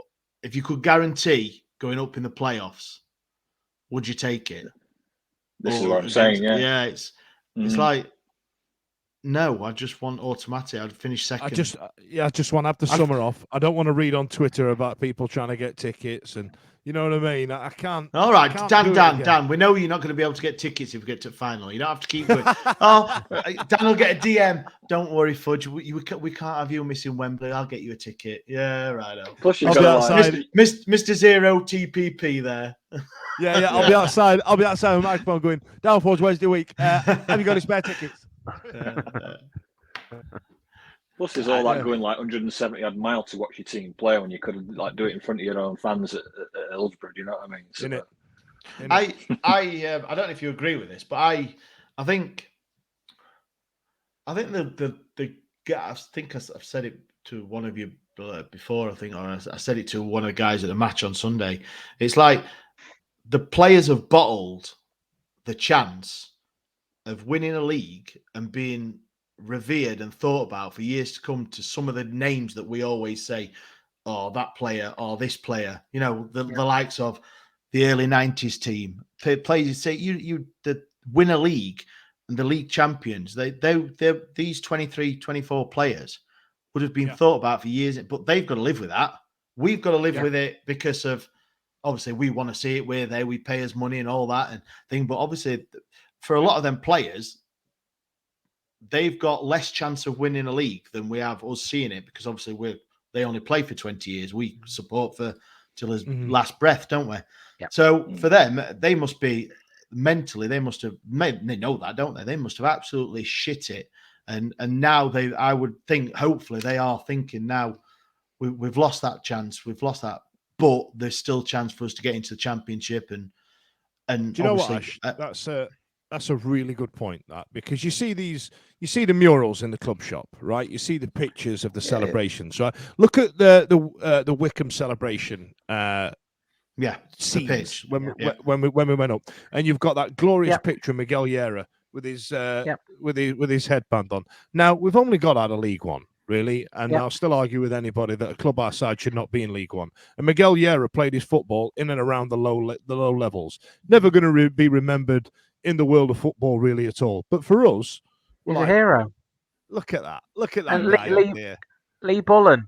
if you could guarantee going up in the playoffs? Would you take it? This is what I'm saying. Yeah, it's like no. I just want automatic. I'd finish second. I just want to have the summer off. I don't want to read on Twitter about people trying to get tickets, and you know what I mean. I can't. All right, Dan. We know you're not going to be able to get tickets if we get to the final. You don't have to keep going. Dan will get a DM. Don't worry, Fudge. We can't have you missing Wembley. I'll get you a ticket. Yeah, right. Plus, you've I'll be got outside. Mr. Zero TPP there. Yeah. I'll be outside. I'll be outside with a microphone going, Downforge Wednesday week. Have you got any spare tickets? Plus, there's all that going like 170 odd miles to watch your team play when you could like do it in front of your own fans at Hillsborough. Do you know what I mean? So, I don't know if you agree with this, but I think I've said it to one of you before. I think, or I said it to one of the guys at the match on Sunday. It's like the players have bottled the chance of winning a league and being revered and thought about for years to come to some of the names that we always say, oh, that player or this player, you know, the likes of the early 90s team. Players you say you win a league and the league champions, they're these 23, 24 players would have been thought about for years, but they've got to live with that. We've got to live with it because of obviously we want to see it. We're there, we pay us money and all that and thing. But obviously for a lot of them players, they've got less chance of winning a league than we have us seeing it because obviously they only play for 20 years. We support for till his last breath, don't we? Yeah. So for them, they must be mentally, they know that, don't they? They must have absolutely shit it. And now I would think, hopefully they are thinking now we've lost that chance. We've lost that, but there's still a chance for us to get into the championship. And do you know what, Ash? That's a really good point, that, because you see the murals in the club shop, right? You see the pictures of the celebrations. So look at the Wickham celebration. Scenes when we went up, and you've got that glorious picture of Miguel Llera with his with his headband on. Now we've only got out of League One, really, and I'll still argue with anybody that a club our side should not be in League One. And Miguel Llera played his football in and around the low levels. Never going to be remembered in the world of football, really, at all. But for us, he's a hero. Look at that! Look at that and guy up there. Lee Bullen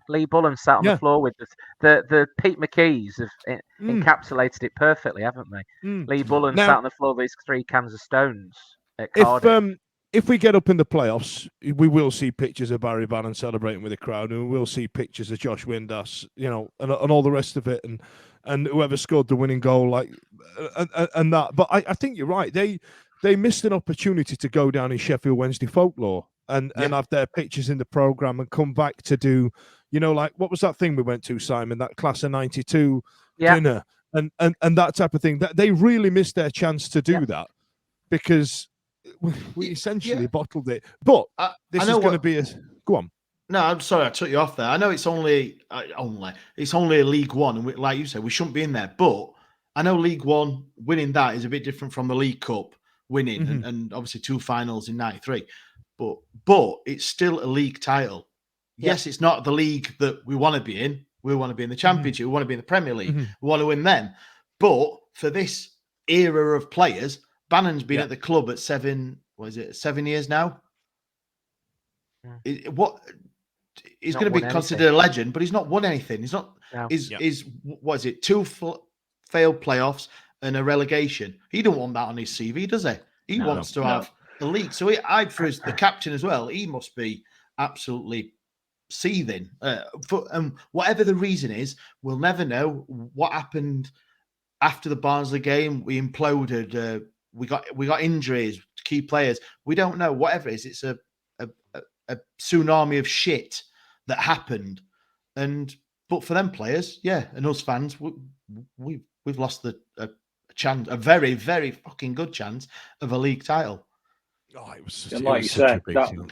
sat on the floor with us. The Pete McKees have encapsulated it perfectly, haven't they? Lee Bullen sat on the floor with his 3 cans of Stones at Cardiff. If we get up in the playoffs, we will see pictures of Barry Bannon celebrating with the crowd, and we will see pictures of Josh Windass, you know, and all the rest of it, and whoever scored the winning goal, like, and that. But I think you're right. They missed an opportunity to go down in Sheffield Wednesday folklore and have their pictures in the program and come back to do, you know, like, what was that thing we went to, Simon? That class of '92 dinner and that type of thing. That they really missed their chance to do that because we essentially bottled it. But this is going to be go on. No, I'm sorry, I took you off there. I know it's only a League One, and like you said, we shouldn't be in there. But I know League One winning that is a bit different from the League Cup winning, and obviously 2 finals in '93. But it's still a league title. Yes, it's not the league that we want to be in. We want to be in the Championship. We want to be in the Premier League. We want to win them. But for this era of players, Bannon's been at the club at 7 years now? He's going to be considered a legend, but he's not won anything. He's not. What is it? 2 failed playoffs and a relegation. He don't want that on his CV, does he? He wants to have a league. So for the captain as well, he must be absolutely seething. Whatever the reason is, we'll never know what happened after the Barnsley game. We imploded we got injuries, key players. We don't know. Whatever it is, it's a tsunami of shit that happened. But for them players, and us fans, we've lost a chance, a very, very fucking good chance of a league title. Oh, it was such, and it like was you such say, a big deal.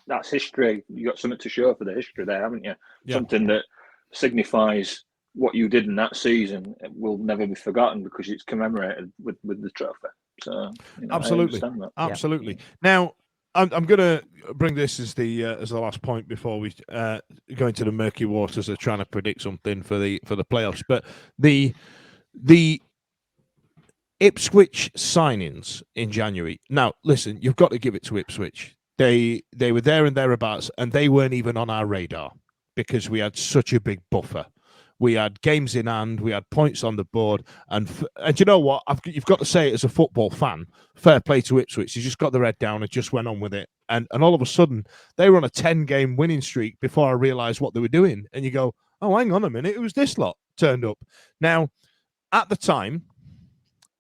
that's history. You got something to show for the history there, haven't you? Yeah. Something that signifies what you did in that season. It will never be forgotten because it's commemorated with the trophy. So Absolutely, I understand that. Absolutely. Now, I'm going to bring this as the last point before we go into the murky waters of trying to predict something for the playoffs. But the Ipswich signings in January. Now, listen, you've got to give it to Ipswich. They were there and thereabouts, and they weren't even on our radar because we had such a big buffer. We had games in hand, we had points on the board, and you know what? You've got to say it as a football fan. Fair play to Ipswich. You just got their head down and just went on with it. And all of a sudden, they were on a 10-game winning streak before I realised what they were doing. And you go, oh, hang on a minute, it was this lot turned up. Now, at the time,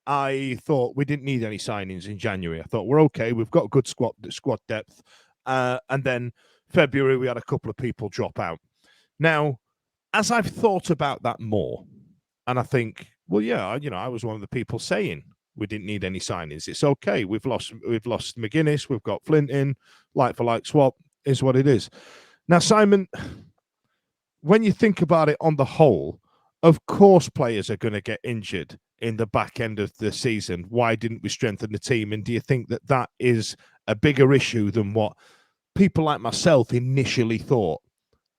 I thought we didn't need any signings in January. I thought we're okay. We've got good squad depth. And then February, we had a couple of people drop out. Now, as I've thought about that more, and I think, well, yeah, I was one of the people saying we didn't need any signings. It's okay. We've lost McGuinness. We've got Flint in. Like for like swap is what it is. Now, Simon, when you think about it on the whole, of course players are going to get injured in the back end of the season. Why didn't we strengthen the team? And do you think that is a bigger issue than what people like myself initially thought?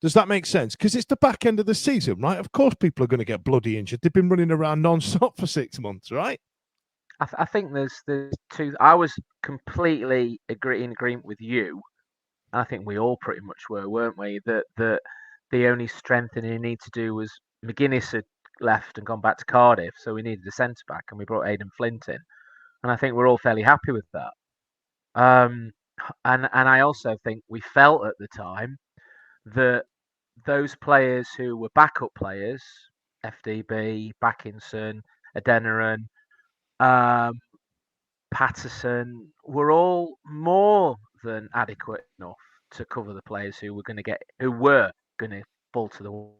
Does that make sense? Because it's the back end of the season, right? Of course people are going to get bloody injured. They've been running around non-stop for 6 months, right? I think there's two. I was completely in agreement with you, and I think we all pretty much were, weren't we? That the only strengthening you need to do was McGuinness had left and gone back to Cardiff, so we needed a centre back, and we brought Aidan Flint in, and I think we're all fairly happy with that. And I also think we felt at the time that those players who were backup players, FDB, Backinson, Adeniran, Patterson, were all more than adequate enough to cover the players who were going to fall to the wall.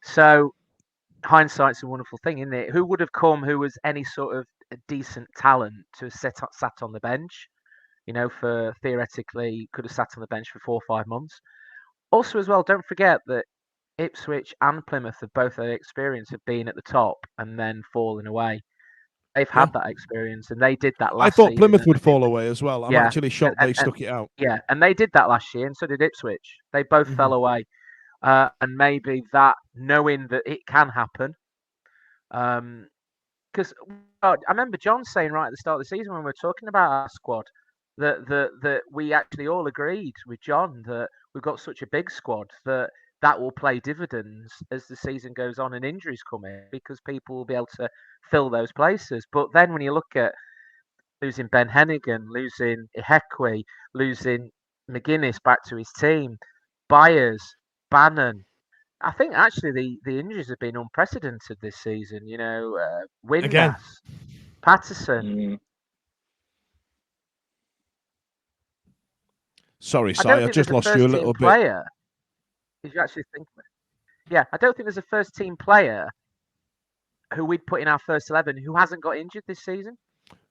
So hindsight's a wonderful thing, isn't it? Who would have come who was any sort of a decent talent to have sat on the bench? For theoretically could have sat on the bench for 4 or 5 months. Also, as well, don't forget that Ipswich and Plymouth have both had experience of being at the top and then falling away. They've had that experience, and they did that last season. I thought Plymouth would fall away as well. I'm actually shocked they stuck it out. Yeah, and they did that last year, and so did Ipswich. They both fell away. And maybe that, knowing that it can happen, because I remember John saying right at the start of the season when we were talking about our squad, that we actually all agreed with John that we've got such a big squad that will play dividends as the season goes on and injuries come in, because people will be able to fill those places. But then when you look at losing Ben Hennigan, losing Ihekwe, losing McGuinness back to his team, Byers, Bannon, I think actually the injuries have been unprecedented this season. Windass, Patterson. Sorry, Si, I just lost you a little bit. If you actually think of it. Yeah, I don't think there's a first team player who we'd put in our first 11 who hasn't got injured this season.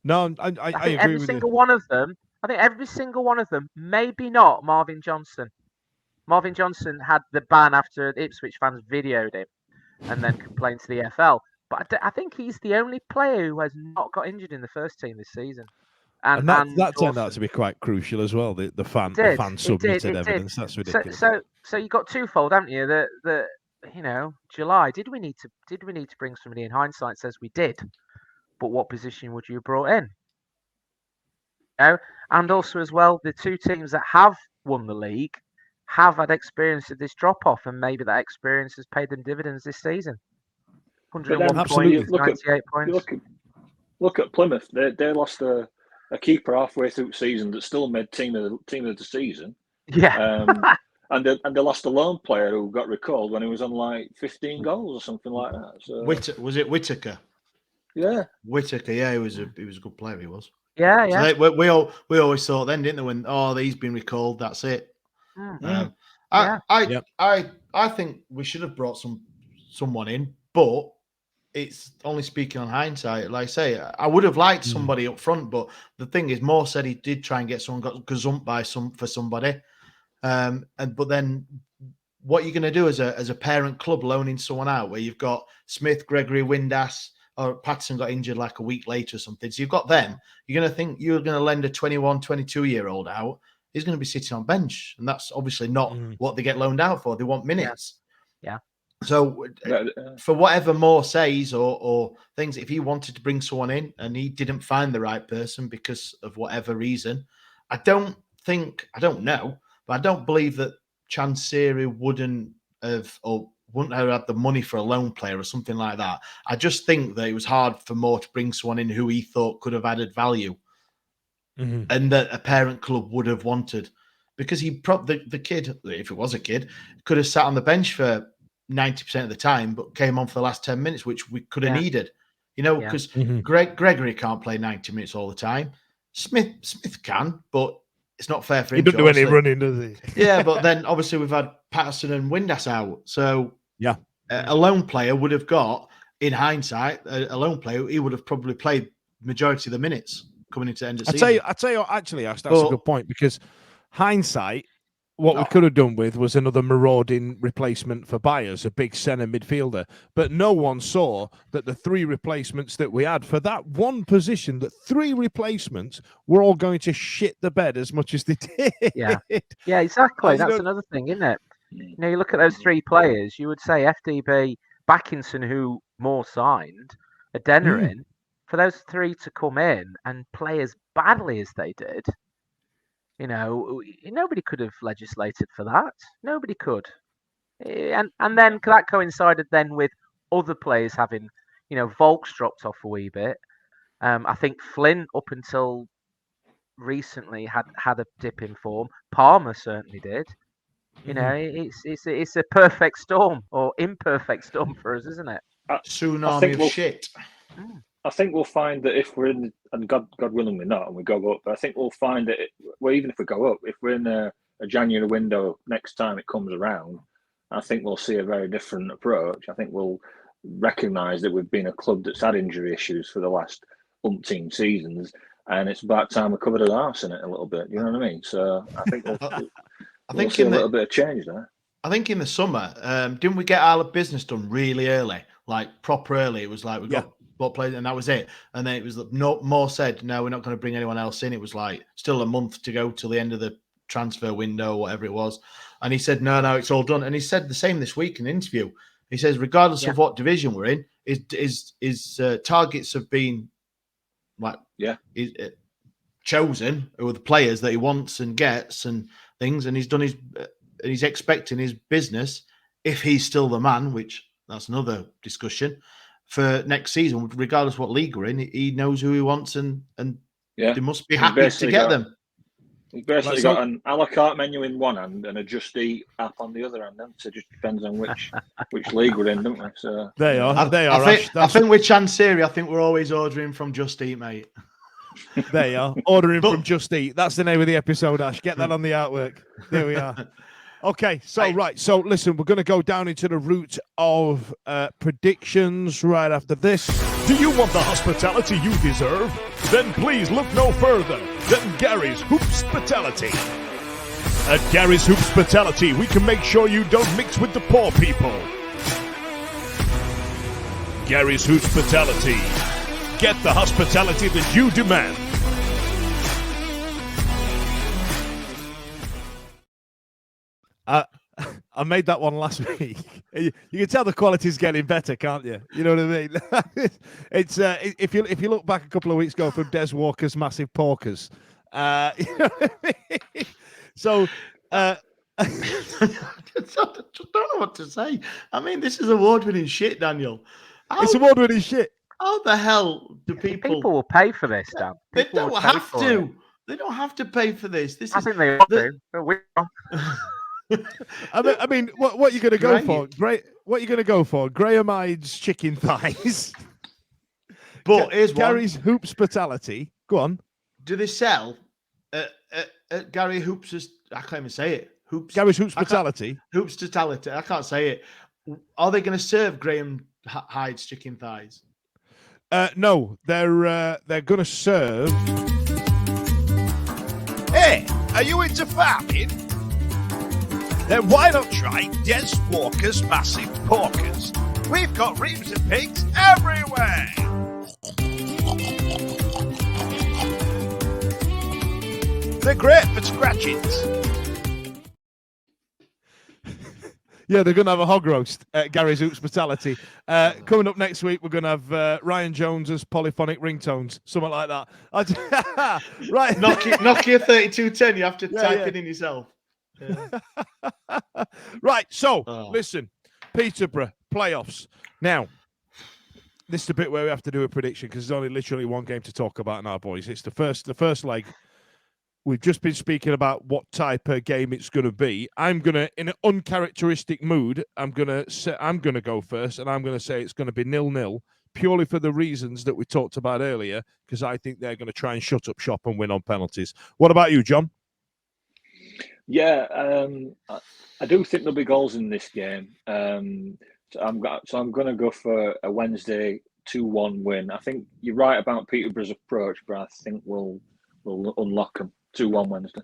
No, I think agree every with single you. one of them. I think every single one of them, maybe not Marvin Johnson. Marvin Johnson had the ban after Ipswich fans videoed him and then complained to the FL. But I think he's the only player who has not got injured in the first team this season. And that turned out to be quite crucial as well. The fan submitted evidence. That's ridiculous. So you got twofold, haven't you? That July. Did we need to bring somebody in? Hindsight says we did, but what position would you have brought in? And also as well, the two teams that have won the league have had experience of this drop off, and maybe that experience has paid them dividends this season. 101 points, 98 points. Look at Plymouth. They lost a keeper halfway through the season that still made team of the season. Yeah. And they lost a lone player who got recalled when he was on like 15 goals or something like that. So Was it Whittaker? Yeah. Whitaker, yeah, he was a good player. He was. Yeah, So yeah. we always thought then, didn't they? When he's been recalled, that's it. Mm. I think we should have brought someone in, but it's only speaking on hindsight. Like I say, I would have liked somebody up front, but the thing is, Moore said he did try and get someone, got gazumped by somebody. But then what you're going to do as a parent club loaning someone out where you've got Smith, Gregory, Windass, or Patterson got injured like a week later or something. So you've got them. You're going to think you're going to lend a 21, 22-year-old out. He's going to be sitting on bench. And that's obviously not what they get loaned out for. They want minutes. Yeah. So for whatever Moore says or things, if he wanted to bring someone in and he didn't find the right person because of whatever reason, I don't know, but I don't believe that Chansiri wouldn't have had the money for a loan player or something like that. I just think that it was hard for Moore to bring someone in who he thought could have added value and that a parent club would have wanted, because he the kid, if it was a kid, could have sat on the bench for 90% of the time, but came on for the last 10 minutes, which we could have needed, because Gregory can't play 90 minutes all the time. Smith can, but it's not fair for him. He doesn't do any running, does he? Yeah, but then obviously we've had Patterson and Windass out. So a lone player would have got, in hindsight, a lone player, he would have probably played majority of the minutes coming into the end of the season. I tell you what, actually, Ash, that's a good point, because hindsight, what we could have done with was another marauding replacement for Byers, a big centre midfielder. But no one saw that the three replacements that we had for that one position, that three replacements were all going to shit the bed as much as they did. Yeah, exactly. That's another thing, isn't it? You look at those three players, you would say FDB, Backinson, who Moore signed, Adeniran, for those three to come in and play as badly as they did. Nobody could have legislated for that. Nobody could. And then that coincided then with other players having, Volk's dropped off a wee bit. I think Flynn, up until recently, had a dip in form. Palmer certainly did. It's a perfect storm or imperfect storm for us, isn't it? Tsunami of shit. I think we'll find that if we're in, and God willing we're not, and we go up, but I think we'll find that, even if we go up, if we're in a January window next time it comes around, I think we'll see a very different approach. I think we'll recognise that we've been a club that's had injury issues for the last umpteen seasons, and it's about time we covered our arse in it a little bit. You know what I mean? So I think we'll see a little bit of change there. I think in the summer, didn't we get our business done really early, like proper early? It was like we got what played, and that was it. And then it was Moore said, no, we're not going to bring anyone else in. It was like still a month to go till the end of the transfer window, whatever it was. And he said, no, it's all done. And he said the same this week in an interview. He says, regardless of what division we're in, his targets have been chosen, or the players that he wants and gets and things. And he's done he's expecting his business, if he's still the man, which that's another discussion, for next season, regardless of what league we're in. He knows who he wants, and they must be happy to get them. He's basically got an a la carte menu in one hand and a Just Eat app on the other hand. So it just depends on which league we're in, don't we? So they are. I think with Chansiri, I think we're always ordering from Just Eat, mate. They are ordering from Just Eat. That's the name of the episode, Ash. Get that on the artwork. There we are. Okay, so listen, we're going to go down into the route of predictions right after this. Do you want the hospitality you deserve? Then please look no further than Gary's Hoopspitality. At Gary's Hoopspitality, we can make sure you don't mix with the poor people. Gary's Hoopspitality. Get the hospitality that you demand. I made that one last week. You can tell the quality's getting better, can't you? You know what I mean? It's if you look back a couple of weeks ago from Des Walker's Massive Porkers, you know what I mean? So I just don't know what to say. I mean, this is award-winning shit, Daniel. It's award-winning shit. How the hell do people will pay for this, Dan? They don't have to. They don't have to pay for this. I think they ought to. I mean, what are you going to go for? What are you going to go for? Graham Hyde's chicken thighs. But here's Gary's Hoops Fatality. Go on. one. Do they sell at Gary Hoops? I can't even say it. Gary's Hoops Fatality. Hoops Fatality. I can't say it. Are they going to serve Graham Hyde's chicken thighs? No, they're going to serve. Hey, are you into farming? Then why not try Des Walker's Massive Porkers? We've got reams of pigs everywhere. They're great for scratchings. Yeah, they're going to have a hog roast at Gary's Hoops Fatality. Coming up next week, we're going to have Ryan Jones's polyphonic ringtones, something like that. Right. Nokia 3210, you have to type it in yourself. Yeah. Right, so listen, Peterborough playoffs. Now, this is the bit where we have to do a prediction because there's only literally one game to talk about now, boys. It's the first leg. We've just been speaking about what type of game it's going to be. I'm going to, in an uncharacteristic mood, I'm going to go first, and I'm going to say it's going to be 0-0, purely for the reasons that we talked about earlier, because I think they're going to try and shut up shop and win on penalties. What about you, John? Yeah, I do think there'll be goals in this game. So I'm going to go for a Wednesday 2-1 win. I think you're right about Peterborough's approach, but I think we'll unlock them. 2-1 Wednesday.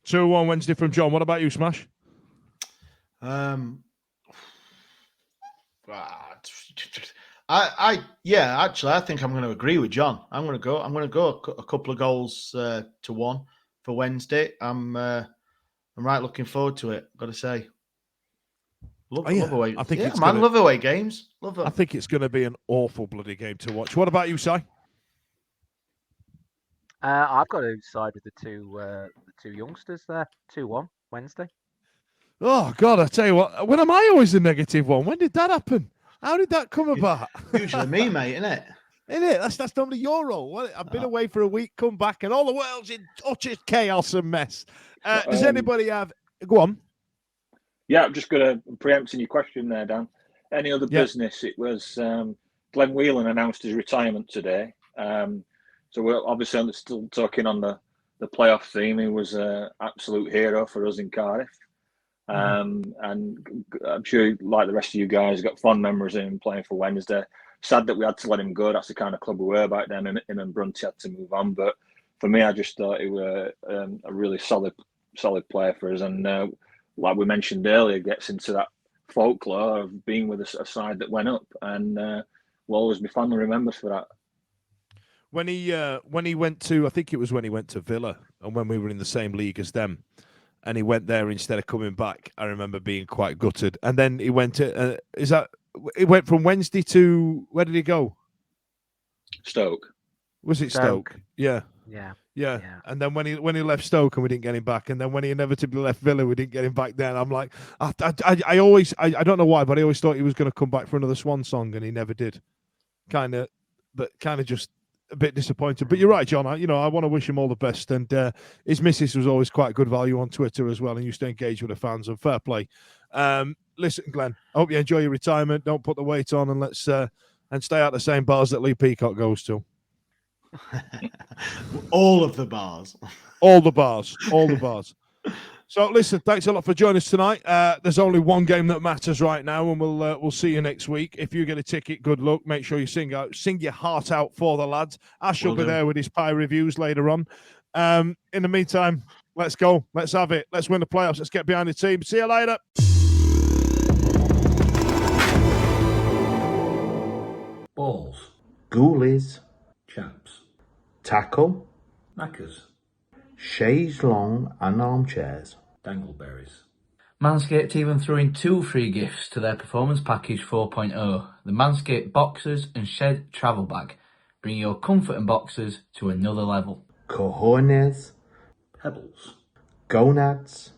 2-1 Wednesday from John. What about you, Smash? Actually, I think I'm going to agree with John. I'm going to go a couple of goals to 1 for Wednesday. I'm right looking forward to it. Got to say, love away. I think love away games. Love them. I think it's going to be an awful bloody game to watch. What about you, Si? I've got to side with the two youngsters there. 2-1 Wednesday. Oh God, I tell you what. When am I always the negative one? When did that happen? How did that come about? Usually me, mate, isn't it? Isn't it? That's normally your role. I've been away for a week, come back, and all the world's in utter chaos and mess. Does anybody have? Go on. Yeah, I'm just going to preempting your question there, Dan. Any other business? It was Glenn Whelan announced his retirement today. So we're obviously still talking on the playoff theme. He was an absolute hero for us in Cardiff. And I'm sure, like the rest of you guys, got fond memories of him playing for Wednesday. Sad that we had to let him go. That's the kind of club we were back then, and him and Brunty had to move on. But for me, I just thought he was a really solid player for us. And like we mentioned earlier, gets into that folklore of being with a side that went up, and will always be fondly remembered for that. When he went to, I think it was when he went to Villa, and when we were in the same league as them, and he went there instead of coming back, I remember being quite gutted. And then he went to, it went from Wednesday to, where did he go? Stoke. Was it Stoke? Yeah. Yeah. And then when he left Stoke and we didn't get him back, and then when he inevitably left Villa, we didn't get him back then. I'm like, I don't know why, but I always thought he was going to come back for another swan song, and he never did. Kind of just a bit disappointed. But you're right, John. I want to wish him all the best. And his missus was always quite good value on Twitter as well, and used to engage with the fans, and fair play. Listen, Glenn, I hope you enjoy your retirement. Don't put the weight on, and let's and stay out the same bars that Lee Peacock goes to. All of the bars. All the bars. So listen, thanks a lot for joining us tonight. There's only one game that matters right now, and we'll see you next week. If you get a ticket, good luck. Make sure you sing your heart out for the lads. Ash will be there with his pie reviews later on. In the meantime, let's go. Let's have it. Let's win the playoffs. Let's get behind the team. See you later. Balls. Ghoulies. Chaps. Tackle. Knackers. Chaise long and armchairs. Dangleberries. Manscaped even threw in 2 free gifts to their Performance Package 4.0, the Manscaped Boxers and Shed Travel Bag, bringing your comfort and boxers to another level. Cojones. Pebbles. Gonads.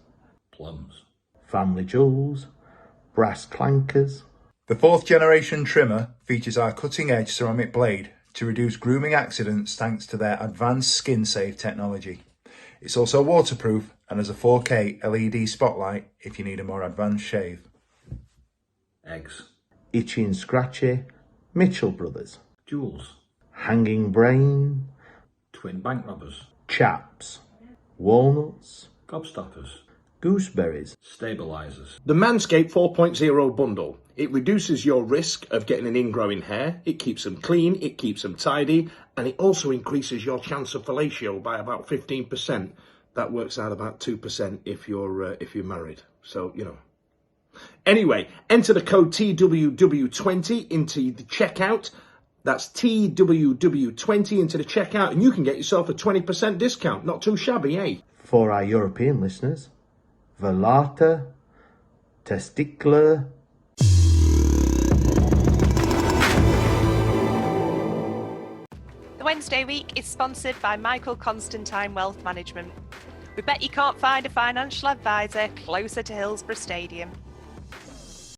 Plums. Family jewels. Brass clankers. The 4th generation trimmer features our cutting-edge ceramic blade to reduce grooming accidents thanks to their advanced skin-safe technology. It's also waterproof and has a 4K LED spotlight if you need a more advanced shave. Eggs. Itchy and Scratchy. Mitchell Brothers. Jewels. hanging brain, twin bank robbers, chaps, walnuts, gobstoppers, gooseberries, stabilisers. The Manscaped 4.0 bundle. It reduces your risk of getting an ingrowing hair, it keeps them clean, it keeps them tidy, and it also increases your chance of fellatio by about 15%. That works out about 2% if you're married. So, you know. Anyway, enter the code TWW20 into the checkout. That's TWW20 into the checkout, and you can get yourself a 20% discount. Not too shabby, eh? For our European listeners, velata, testicular, The Wednesday week is sponsored by Michael Constantine Wealth Management. We bet you can't find a financial advisor closer to Hillsborough Stadium.